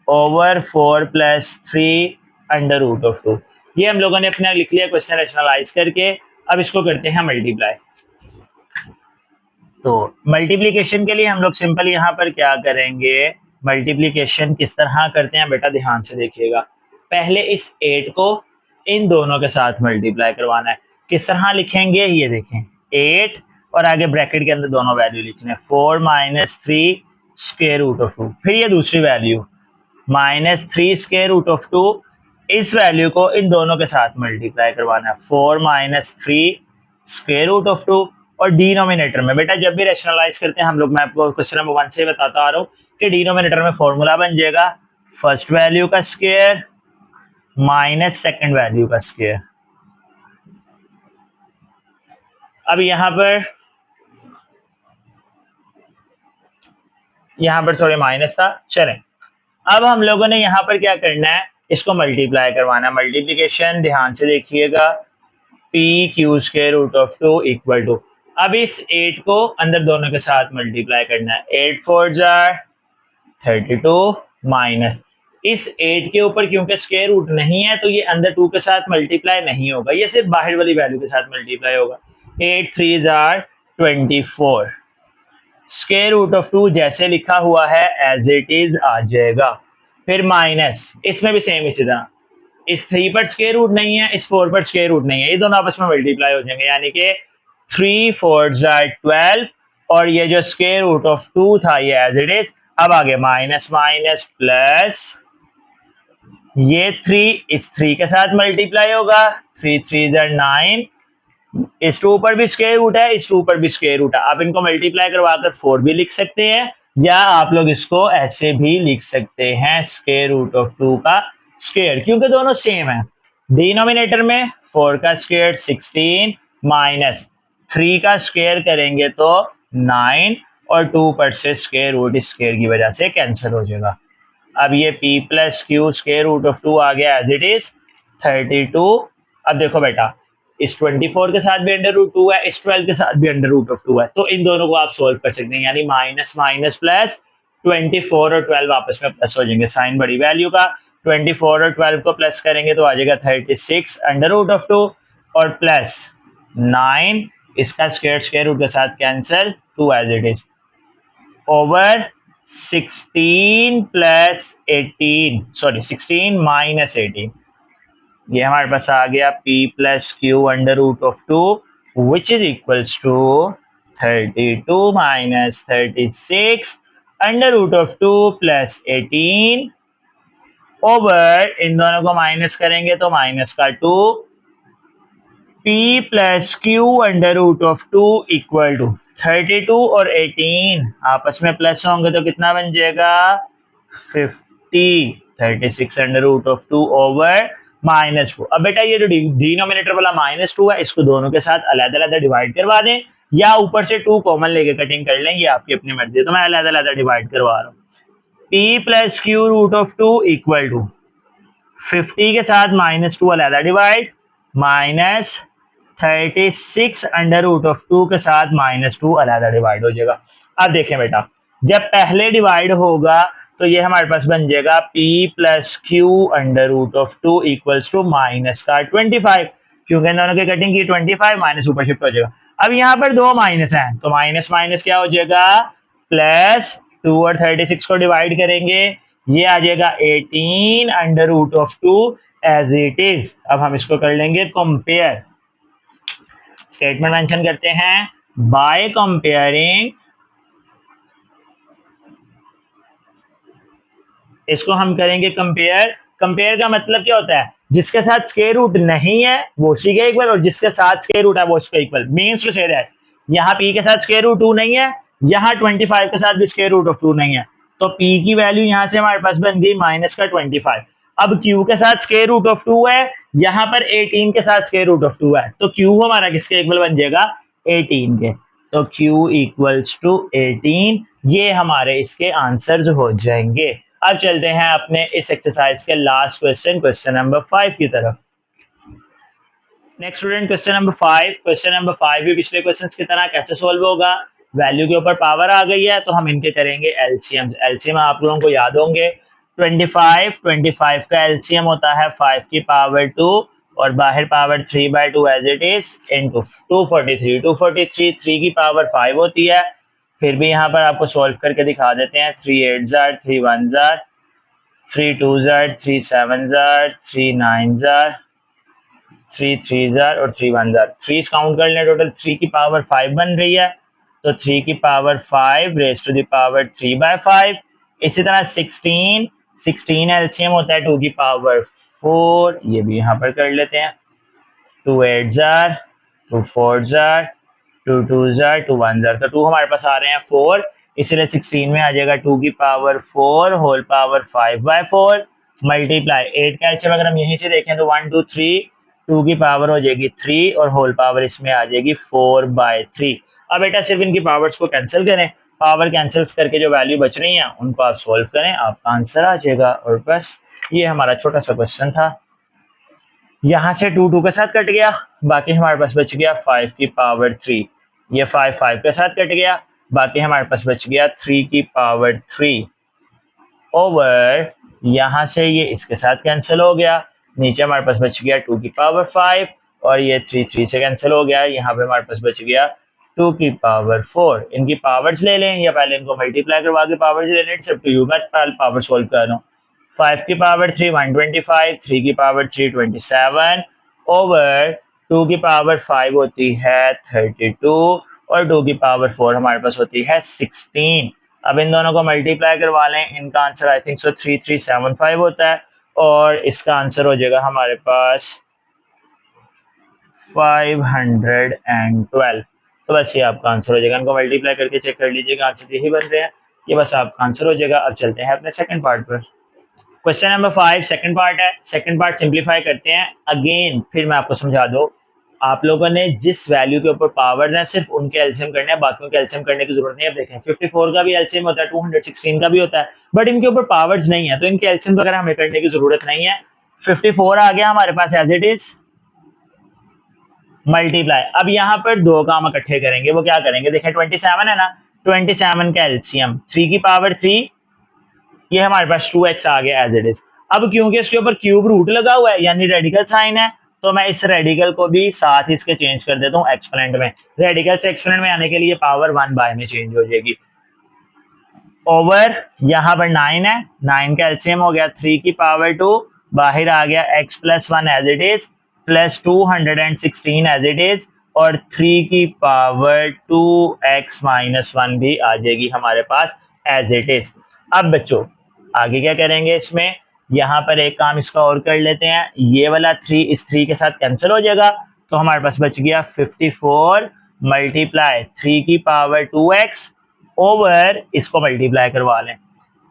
over 4 plus 3 under root of 2। ये हम लोगों ने अपना लिख लिया क्वेश्चन रैशनलाइज करके। अब इसको करते हैं मल्टीप्लाई। तो मल्टीप्लिकेशन के लिए हम लोग सिंपल यहाँ पर क्या करेंगे, मल्टीप्लिकेशन किस तरह करते हैं बेटा ध्यान से देखिएगा। पहले इस 8 को इन दोनों के साथ मल्टीप्लाई करवाना है। किस तरह लिखेंगे ये देखें, 8 और आगे ब्रैकेट के अंदर दोनों वैल्यू लिखने हैं, 4 माइनस 3 स्क्वायर रूट ऑफ 2, फिर ये दूसरी value minus 3 square root of 2, इस वैल्यू को इन दोनों के साथ मल्टीप्लाई करवाना है, 4 माइनस 3 स्क्वायर रूट ऑफ 2 और डिनोमिनेटर में बेटा जब भी रैशनलाइज करते हैं हम लोग, मैं आपको क्वेश्चन नंबर 1 से ही बताता आ रहा हूँ कि डिनोमिनेटर में फॉर्मूला बन जाएगा फर्स्ट वैल्यू का स्क्वायर माइनस सेकंड वैल्यू का स्क्वायर। अब यहाँ पर सॉरी माइनस था, चलें। अब हम लोगों ने यहाँ पर क्या करना है, इसको मल्टीप्लाई करवाना है। मल्टीप्लीकेशन ध्यान से देखिएगा, p q square root of 2 equal to, अब इस 8 को अंदर दोनों के साथ मल्टीप्लाई करना है। 8 4 जार 32 माइनस इस 8 के ऊपर क्योंकि स्क्वायर रूट नहीं है तो ये अंदर 2 के साथ मल्टीप्लाई नहीं होगा, ये सिर्फ बाहर वाली वैल्यू के साथ मल्टीप्लाई होगा। 8 3 जार 24, स्क्वायर रूट ऑफ 2 जैसे लिखा हुआ है एज इट इज आ जाएगा। फिर माइनस, इसमें भी सेम इसी तरह, इस 3 पर स्क्वायर रूट नहीं है, इस 4 पर स्क्वायर रूट नहीं है, ये दोनों आपस में मल्टीप्लाई हो जाएंगे, यानी कि 3 4 जार 12 और ये जो स्क्वायर रूट ऑफ 2 था ये एज इट इज। अब आगे माइनस माइनस प्लस, ये 3 इस 3 के साथ मल्टीप्लाई होगा, 3 3 जार 9, इस 2 पर भी स्क्वायर रूट है, इस 2 पर भी स्क्वायर रूट है। आप इनको मल्टीप्लाई करवाकर 4 भी लिख सकते हैं या आप लोग इसको ऐसे भी लिख सकते हैं स्क्वायर रूट ऑफ 2 का स्क्वायर, क्योंकि दोनों सेम है। डिनोमिनेटर में 4 का स्क्वायर 16 माइनस 3 का स्क्वायर करेंगे तो 9 और 2 पर से स्क्वायर रूट स्क्वायर की वजह से कैंसिल हो जाएगा। अब ये p plus q square root of 2 आ गया एज इट इज 32। अब देखो बेटा इस 24 के साथ भी अंडर रूट 2 है, इस 12 के साथ भी अंडर रूट ऑफ 2 है, तो इन दोनों को आप सोल्व कर सकते हैं, यानी माइनस माइनस प्लस 24 और 12 आपस में प्लस हो जाएंगे, साइन बड़ी वैल्यू का 24 और 12 को प्लस करेंगे तो आ जाएगा 36 अंडर रूट ऑफ 2 और प्लस 9, इसका स्क्वायर रूट के साथ cancel, 2 as it is over 16 plus 18 sorry 16 minus 18, ये हमारे पास आ गया p plus Q under root of 2 which is equals to 32 minus 36 under root of 2 plus 18 over, इन दोनों को माइनस करेंगे तो माइनस का 2, p plus Q under root of 2 equal to 32 और 18 आपस में प्लस होंगे तो कितना बन जाएगा 50, 36 अंडर रूट ऑफ 2 ओवर -2। अब बेटा ये जो डिनोमिनेटर वाला -2 है इसको दोनों के साथ अलग-अलग डिवाइड करवा दें या ऊपर से 2 कॉमन लेके कटिंग कर लें, ये आपकी अपनी मर्जी है, तो मैं अलग-अलग डिवाइड करवा रहा हूँ। p plus q root of 2 equal to 50 के साथ -2 अलग divide minus 36 under root of 2 के साथ -2 अलग डिवाइड हो जाएगा। अब देखें बेटा जब पहले डिवाइड होगा तो ये हमारे पास बन जाएगा p plus Q under root of 2 equals to minus का 25, क्योंकि इन दोनों की कटिंग की 25 माइनस ऊपर शिफ्ट हो जाएगा। अब यहाँ पर दो माइनस हैं तो माइनस माइनस क्या हो जाएगा प्लस, 2 और 36 को डिवाइड करेंगे ये आ जाएगा 18 under root of 2 as it is. अब हम इसको कर लेंगे कंपेयर, स्टेटमेंट मेंशन करते हैं बाय कंपेयरिंग, इसको हम करेंगे कंपेयर। कंपेयर का मतलब क्या होता है, जिसके साथ स्क्वायर रूट नहीं है वो उसी के इक्वल और जिसके साथ स्क्वायर रूट है वो उसके इक्वल। मींस टू से दैट यहाँ p के साथ स्क्वायर रूट 2 नहीं है, यहाँ 25 के साथ भी स्क्वायर रूट ऑफ 2 नहीं है, तो p की वैल्यू यहाँ से हमारे पास बन गई माइनस का 25। अब q के साथ स्क्वायर रूट ऑफ 2 है, यहाँ पर 18 के साथ स्क्वायर रूट ऑफ 2 है, तो q हमारा किसके इक्वल बन जाएगा 18 के, तो q इक्वल्स टू 18, ये हमारे इसके आंसर्स हो जाएंगे। अब चलते हैं अपने इस एक्सरसाइज के लास्ट क्वेश्चन, क्वेश्चन नंबर 5 की तरफ। Next student question number 5, question number 5 भी पिछले क्वेश्चंस की तरह कैसे सोल्व होगा, वैल्यू के ऊपर पावर आ गई है तो हम इनके करेंगे एलसीएम। एलसीएम आप लोगों को याद होंगे 25 का एलसीएम होता है 5 की पावर 2 और बाहर power 3/2 as it is into 243 3 की पावर 5 होती है। फिर भी यहाँ पर आपको सॉल्व करके दिखा देते हैं, 3 8 jar 3 1 jar 3 2 jar 3 7 jar 3 9 jar 3 3 jar और 3 1 जार, 3 काउंट कर लें, टोटल 3 की पावर 5 बन रही है, तो 3 की power 5 raise to the power 3/5। इसी तरह 16 एलसीएम होता है 2 की पावर 4, ये भी यहाँ पर कर लेते हैं, 2 8 जार 2 4 जार टू टू ज़र, टू वन ज़र, तो 2 हमारे पास आ रहे हैं 4, इसलिए 16 में आ जाएगा 2 की पावर 4 होल पावर 5/4 मल्टीप्लाई 8 का एलसीएम अगर हम यहीं से देखें तो 1 2 3, 2 की पावर हो जाएगी 3 और होल पावर इसमें आ जाएगी 4/3। अब बेटा सिर्फ इनकी पावर्स को कैंसिल करें, पावर कैंसिल करके जो वैल्यू बच रही है उनको आप सोल्व करें, आपका आंसर आ जाएगा। और बस ये हमारा छोटा सा क्वेश्चन था। यहाँ से 2 2 के साथ कट गया, बाकी हमारे पास बच गया 5 की पावर 3, ये 5 5 के साथ कट गया, बाकी हमारे पास बच गया 3 की पावर 3 ओवर, यहाँ से ये इसके साथ कैंसिल हो गया, नीचे हमारे पास बच गया 2 की पावर 5 और ये 3 3 से कैंसिल हो गया, यहाँ पे हमारे पास बच गया 2 की पावर 4। इनकी पावर्स ले लें या पहले इनको मल्टीप्लाई करवा के पावर्स ले लें, सिर्फ यू मैं पावर सोल्व कर रहा हूँ। 5 की पावर 3 125, 3 की पावर 3 27 ओवर 2 की पावर 5 होती है 32 और 2 की पावर 4 हमारे पास होती है 16। अब इन दोनों को मल्टीप्लाई करवा लें, इनका आंसर आई थिंक सो 3375 होता है और इसका आंसर हो जाएगा हमारे पास 512। तो बस ये आपका आंसर हो जाएगा, इनको मल्टीप्लाई करके चेक कर लीजिएगा, आंसर यही बन रहे हैं, ये बस आपका आंसर हो जाएगा। अब चलते हैं अपने सेकंड पार्ट पर। क्वेश्चन नंबर 5 सेकंड पार्ट है, सेकंड पार्ट सिंप्लीफाई करते हैं। अगेन फिर मैं आपको समझा दूं, आप लोगों ने जिस वैल्यू के ऊपर पावर्स हैं सिर्फ उनके एलसीएम करने हैं, बाकियों के एलसीएम करने की जरूरत नहीं है। अब देखें 54 का भी एलसीएम होता है, 216 का भी होता है, बट इनके ऊपर पावर्स नहीं है तो इनके एलसीएम वगैरह हमें करने की जरूरत नहीं है। 54 आ गया हमारे पास एज इट इज, मल्टीप्लाई। अब यहाँ पर दो काम इकट्ठे करेंगे, वो क्या करेंगे, देखें 27 है ना, 27 का एलसीएम 3 की पावर 3, ये हमारे पास 2x आ गया एज इट इज। अब क्योंकि इसके ऊपर क्यूब रूट लगा हुआ है यानी रेडिकल साइन है, तो मैं इस रेडिकल को भी साथ ही इसके चेंज कर देता हूँ एक्सपोनेंट में। रेडिकल से एक्सपोनेंट में आने के लिए पावर 1 बाय में चेंज हो जाएगी। ओवर यहाँ पर 9 है, 9 का एलसीएम हो गया 3 की पावर 2, बाहर आ गया x plus 1 as it is plus 216 as it is और 3 की पावर 2x माइनस 1 भी आ जाएगी हमारे पास एज इट इज। अब बच्चों आगे क्या करेंगे, इसमें यहाँ पर एक काम इसका और कर लेते हैं, ये वाला 3 इस 3 के साथ कैंसिल हो जाएगा, तो हमारे पास बच गया 54 मल्टीप्लाई 3 की पावर 2x ओवर, इसको मल्टीप्लाई करवा लें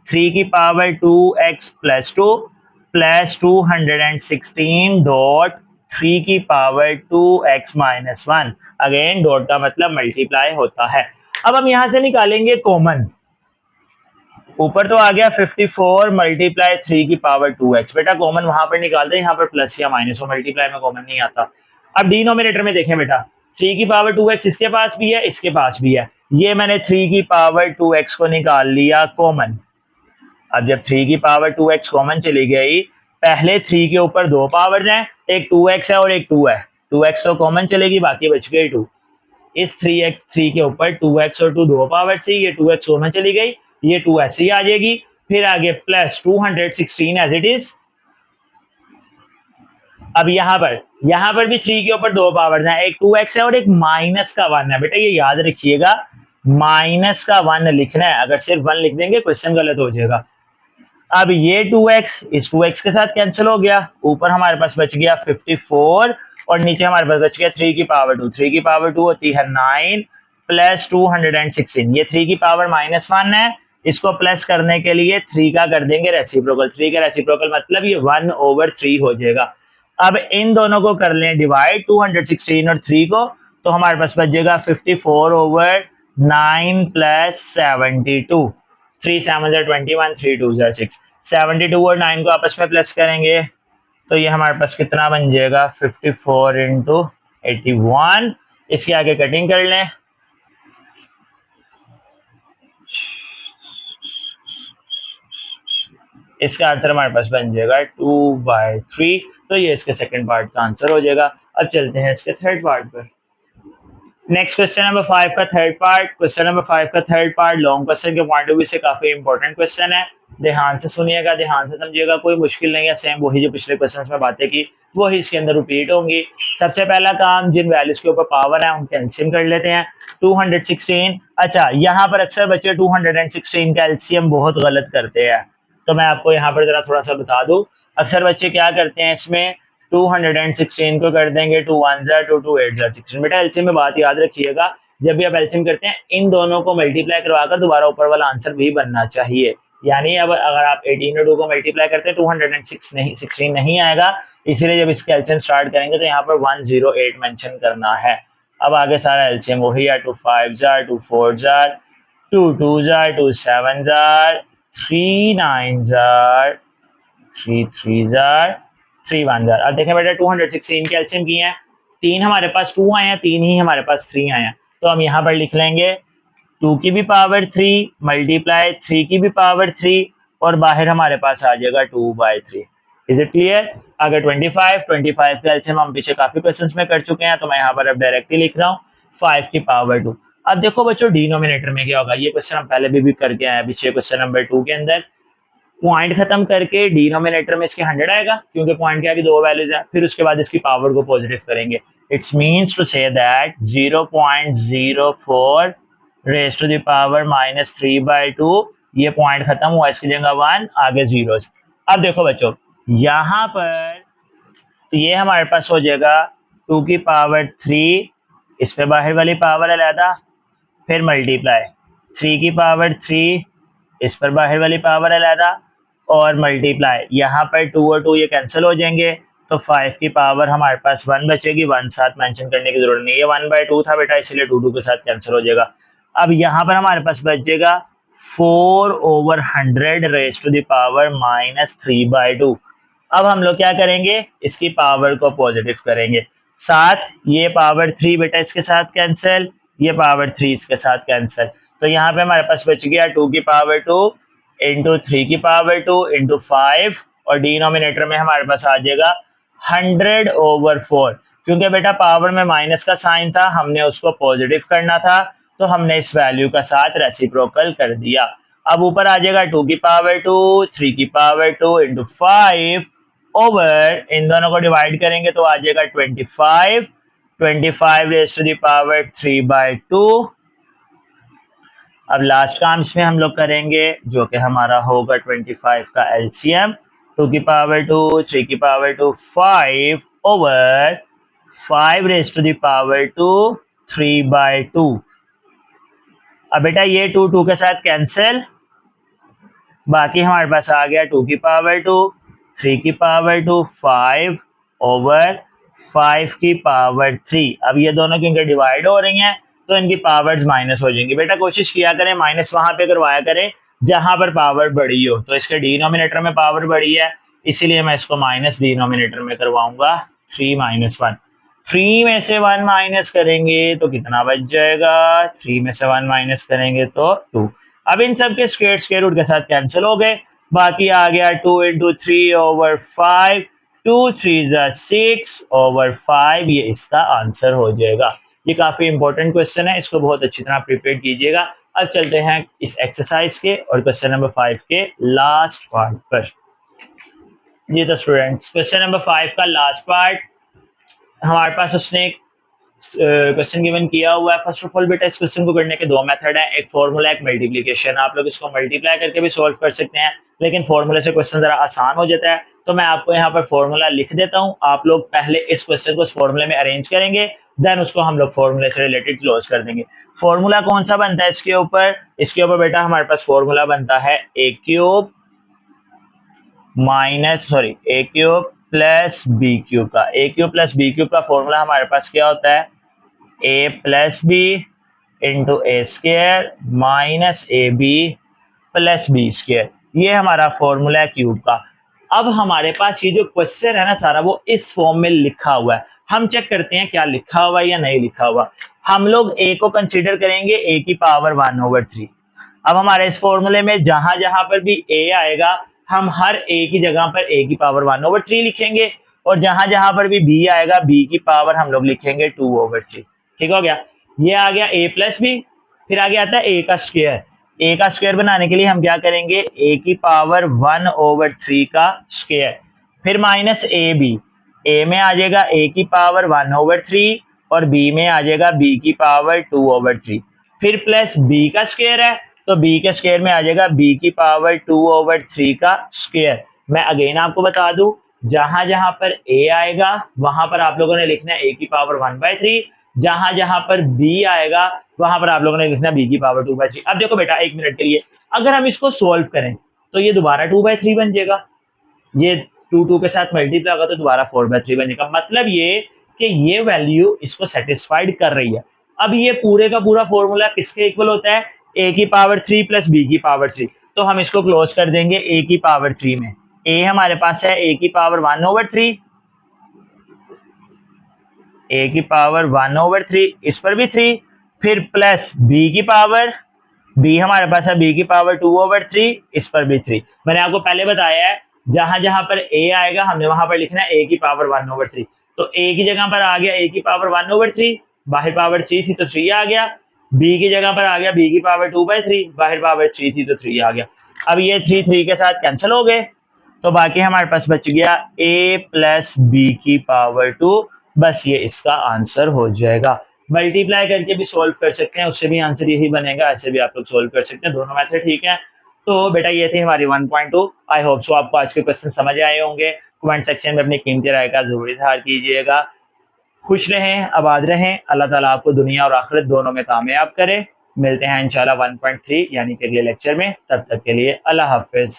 3 की power 2x plus 2 plus 216 dot 3 की power 2x minus 1, again dot का मतलब मल्टीप्लाई होता है। अब हम यहां से निकालेंगे कॉमन, ऊपर तो आ गया 54 मल्टीप्लाई 3 की पावर 2x, बेटा कॉमन वहां पर निकाल दे, यहाँ पर प्लस या माइनस हो, मल्टीप्लाई में कॉमन नहीं आता। अब डिनोमिनेटर में देखें बेटा, 3 की पावर 2x इसके पास भी है इसके पास भी है, ये मैंने 3 की पावर 2x को निकाल लिया कॉमन। अब जब 3 की पावर 2x कॉमन चली गई, पहले 3 के ऊपर दो पावर्स हैं, एक 2x है और एक 2 है, 2x तो कॉमन चलेगी, बाकी बच गई 2। इस 3 के ऊपर 2x और 2 दो पावर थी, ये 2x कॉमन चली गई, ये 2 ऐसे ही आ जाएगी, फिर आगे प्लस 216 एज इट इज। अब यहाँ पर भी 3 के ऊपर दो पावर हैं, एक 2x है और एक माइनस का 1 है, बेटा ये याद रखिएगा माइनस का 1 लिखना है, अगर सिर्फ 1 लिख देंगे क्वेश्चन गलत हो जाएगा। अब ये 2x इस 2x के साथ कैंसिल हो गया, ऊपर हमारे पास बच गया 54 और नीचे हमारे पास बच गया 3 की पावर 2, 3 की पावर 2 होती है 9 प्लस 216, ये 3 की पावर माइनस 1 है, इसको प्लस करने के लिए 3 का कर देंगे रेसिप्रोकल, 3 का रेसिप्रोकल मतलब ये 1/3 हो जाएगा। अब इन दोनों को कर लें डिवाइड 216 और 3 को, तो हमारे पास बच जाएगा 54/9 प्लस 72, 3 7 21, 3 2 6, 72 और 9 को आपस में प्लस करेंगे तो ये हमारे पास कितना बन जाएगा 54 इंटू 81, इसके आगे कटिंग कर लें, इसका आंसर हमारे पास बन जाएगा 2/3, तो ये इसके सेकंड पार्ट का आंसर हो जाएगा। अब चलते हैं इसके थर्ड पार्ट पर। नेक्स्ट क्वेश्चन नंबर 5 का थर्ड पार्ट, क्वेश्चन नंबर 5 का थर्ड पार्ट लॉन्ग क्वेश्चन के पॉइंट ऑफ व्यू से काफी इंपॉर्टेंट क्वेश्चन है, ध्यान से सुनिएगा, ध्यान से समझिएगा, कोई मुश्किल नहीं है, सेम वही जो पिछले क्वेश्चन में बातें की वही इसके अंदर रिपीट होंगी। सबसे पहला काम, जिन वैल्यूज के ऊपर पावर है उनके एलसीएम कर लेते हैं। 216, अच्छा यहाँ पर अक्सर बच्चे 216 का एलसीएम बहुत गलत करते हैं, तो मैं आपको यहाँ पर जरा थोड़ा सा बता दूं, अक्सर बच्चे क्या करते हैं इसमें 216 को कर देंगे 2 1 2 2 8 16, बेटा एलसीएम में बात याद रखिएगा, जब भी आप एलसीएम करते हैं इन दोनों को मल्टीप्लाई करवाकर दोबारा ऊपर वाला आंसर भी बनना चाहिए। यानी अब अगर आप 18 और 2 को मल्टीप्लाई करते हैं 206 नहीं 16 नहीं आएगा, इसीलिए जब इसके एलसीएम स्टार्ट करेंगे तो यहाँ पर 108 मेंशन करना है। अब आगे सारा एलसीएम वही है, 2 5 jar, 2 4 jar, 2 2 jar, 2 7 jar, 3 9 jar, 3 3 jar, 3 1 jar. अब देखें बेटा 216 के एलसीएम की हैं, तीन हमारे पास 2 आए हैं, तीन ही हमारे पास 3 आए हैं, तो हम यहाँ पर लिख लेंगे 2 की भी पावर 3 मल्टीप्लाई 3 की भी पावर 3 और बाहर हमारे पास आ जाएगा 2/3। Is it clear? अगर 25 का एलसीएम हम पीछे काफी क्वेश्चंस में कर चुके हैं, तो मैं यहाँ पर अब डायरेक्टली लिख रहा हूँ 5 की पावर 2। अब देखो बच्चों डिनोमिनेटर में क्या होगा, ये क्वेश्चन हम पहले भी करके आए हैं पीछे क्वेश्चन नंबर 2 के अंदर। पॉइंट खत्म करके डिनोमिनेटर में इसके 100 आएगा क्योंकि पॉइंट के आगे दो वैल्यूज है, फिर उसके बाद इसकी पावर को पॉजिटिव करेंगे। It's means to say that 0.04 raise to the power -3/2, ये पॉइंट खत्म हुआ, इसकी जगह 1 आगे जीरोस। अब देखो बच्चों यहाँ पर तो ये हमारे पास हो जाएगा 2 की पावर 3, इस पे बाहर वाली पावर अलहदा, फिर मल्टीप्लाई 3 की पावर 3, इस पर बाहर वाली पावर अलहदा और मल्टीप्लाई यहाँ पर 2 और 2 ये कैंसिल हो जाएंगे, तो 5 की पावर हमारे पास 1 बचेगी। 1 साथ मेंशन करने की जरूरत नहीं है, 1/2 था बेटा इसलिए 2 2 के साथ कैंसिल हो जाएगा। अब यहाँ पर हमारे पास बच जाएगा 4/100 रेज टू द पावर -3/2। अब हम लोग क्या करेंगे, इसकी पावर को पॉजिटिव करेंगे, साथ ये पावर 3 बेटा इसके साथ कैंसिल, ये पावर 3 इसके साथ कैंसिल, तो यहाँ पे हमारे पास बच गया 2 की पावर 2 इंटू 3 की पावर 2 इंटू 5 और डिनोमिनेटर में हमारे पास आ जाएगा 100/4। क्योंकि बेटा पावर में माइनस का साइन था, हमने उसको पॉजिटिव करना था, तो हमने इस वैल्यू का साथ रेसिप्रोकल कर दिया। अब ऊपर आ जाएगा 2 की पावर 2 3 की पावर 2 इंटू 5 ओवर, इन दोनों को डिवाइड करेंगे तो आ जाएगा 25 रेज टू द पावर 3/2। अब लास्ट काम इसमें हम लोग करेंगे जो कि हमारा होगा 25 का एलसीएम, 2 की पावर 2 3 की power 2 5 over 5 raise to the power 2 3/2। अब बेटा ये 2 2 के साथ कैंसिल, बाकी हमारे पास आ गया 2 की पावर 2 3 की पावर 2 5 ओवर 5 की पावर 3। अब ये दोनों क्योंकि डिवाइड हो रही हैं तो इनकी पावर्स माइनस हो जाएंगी। बेटा कोशिश किया करें माइनस वहां पे करवाया करें जहां पर पावर बड़ी हो, तो इसके डिनोमिनेटर में पावर बड़ी है इसीलिए मैं इसको माइनस डिनोमिनेटर में करवाऊंगा। 3 - 1, 3 में से 1 माइनस करेंगे तो कितना बच जाएगा, 3 में से 1 माइनस करेंगे तो 2। अब इन सब के स्क्वायर रूट के साथ कैंसिल हो गए, बाकी आ गया 2 इंटू 3 ओवर 5, 2 3 6 ओवर 5, ये इसका आंसर हो जाएगा। ये काफी इंपॉर्टेंट क्वेश्चन है, इसको बहुत अच्छी तरह प्रिपेयर कीजिएगा। अब चलते हैं इस एक्सरसाइज के और क्वेश्चन नंबर 5 के लास्ट पार्ट पर। जी तो स्टूडेंट्स क्वेश्चन नंबर 5 का लास्ट पार्ट हमारे पास उसने क्वेश्चन गिवन किया हुआ है। फर्स्ट ऑफ ऑल बेटा इस क्वेश्चन को करने के दो मेथड है, एक फॉर्मूला एक मल्टीप्लिकेशन। आप लोग इसको मल्टीप्लाई करके भी सॉल्व कर सकते हैं, लेकिन फॉर्मूले से क्वेश्चन जरा आसान हो जाता है, तो मैं आपको यहाँ पर फॉर्मूला लिख देता हूँ। आप लोग पहले इस क्वेश्चन को फॉर्मूले में अरेंज करेंगे, देन उसको हम लोग फॉर्मूले से रिलेटेड क्लोज कर देंगे। फॉर्मूला कौन सा बनता है इसके ऊपर, इसके ऊपर बेटा हमारे पास फॉर्मूला बनता है a cube plus b cube का। a cube plus b cube का फॉर्मूला हमारे पास क्या होता है, a plus b into a square minus a b plus B square, ये हमारा फॉर्मूला है क्यूब का। अब हमारे पास ये जो क्वेश्चन है ना सारा वो इस फॉर्म में लिखा हुआ है, हम चेक करते हैं क्या लिखा हुआ है या नहीं लिखा हुआ। हम लोग a को कंसीडर करेंगे a की पावर 1/3। अब हमारे इस फॉर्मूले में जहां जहां पर भी a आएगा हम हर a की जगह पर a की पावर 1/3 लिखेंगे, और जहां जहां पर भी b आएगा b की पावर हम लोग लिखेंगे 2/3। ठीक हो गया, ये आ गया a प्लस बी। फिर आगे आता है a का स्क्वायर। a का स्क्वायर बनाने के लिए हम क्या करेंगे, a की पावर 1/3 का स्क्वायर, फिर माइनस ए बी। a में आ जाएगा a की पावर 1/3 और b में आ जाएगा b की पावर 2/3। फिर प्लस b का स्क्वायर है तो b के स्क्वायर में आ जाएगा b की पावर 2/3 का स्क्वायर। मैं अगेन आपको बता दूं, जहां जहां पर a आएगा वहां पर आप लोगों ने लिखना है a की पावर 1/3, जहां जहां पर बी आएगा वहां पर आप लोगों ने लिखना बी की पावर 2/3। अब देखो बेटा एक मिनट के लिए, अगर हम इसको सोल्व करें तो ये दोबारा 2/3 बन जाएगा, ये 2 के साथ मल्टीप्लाई होगा तो दोबारा 4/3 बन जाएगा। मतलब ये कि ये वैल्यू इसको सेटिस्फाइड कर रही है। अब ये पूरे का पूरा फॉर्मूला किसके इक्वल होता है, ए की पावर 3 प्लस बी की पावर 3। तो हम इसको क्लोज कर देंगे ए की पावर 3 में। ए हमारे पास है ए की पावर 1/3, ए की पावर 1/3, इस पर भी 3, फिर प्लस बी की पावर, बी हमारे पास है बी की पावर 2/3, इस पर भी 3। मैंने आपको पहले बताया है जहां जहां पर ए आएगा हमने वहां पर लिखना है ए की पावर 1/3। तो ए की जगह पर आ गया ए की पावर 1/3, बाहर पावर 3 थी तो 3 आ गया। बी की जगह पर आ गया बी की पावर 2/3, बाहर पावर 3 थी तो 3 आ गया। अब ये 3 के साथ कैंसिल हो गए, तो बाकी हमारे पास बच गया a प्लस बी की पावर 2। बस ये इसका आंसर हो जाएगा। मल्टीप्लाई करके भी सोल्व कर सकते हैं, उससे भी आंसर यही बनेगा, ऐसे भी आप लोग सोल्व कर सकते हैं, दोनों मेथड ठीक है। तो बेटा ये थी हमारी 1.2। आई होप सो आपको आज के क्वेश्चन समझ आए होंगे। कमेंट सेक्शन में अपनी कीमती राय का जरूर इजहार कीजिएगा। खुश रहें, आबाद रहें, अल्लाह ताला आपको दुनिया और आखिरत दोनों में कामयाब करे। मिलते हैं इंशाल्लाह 1.3 यानी कि अगले लेक्चर में, तब तक के लिए अल्लाह हाफिज।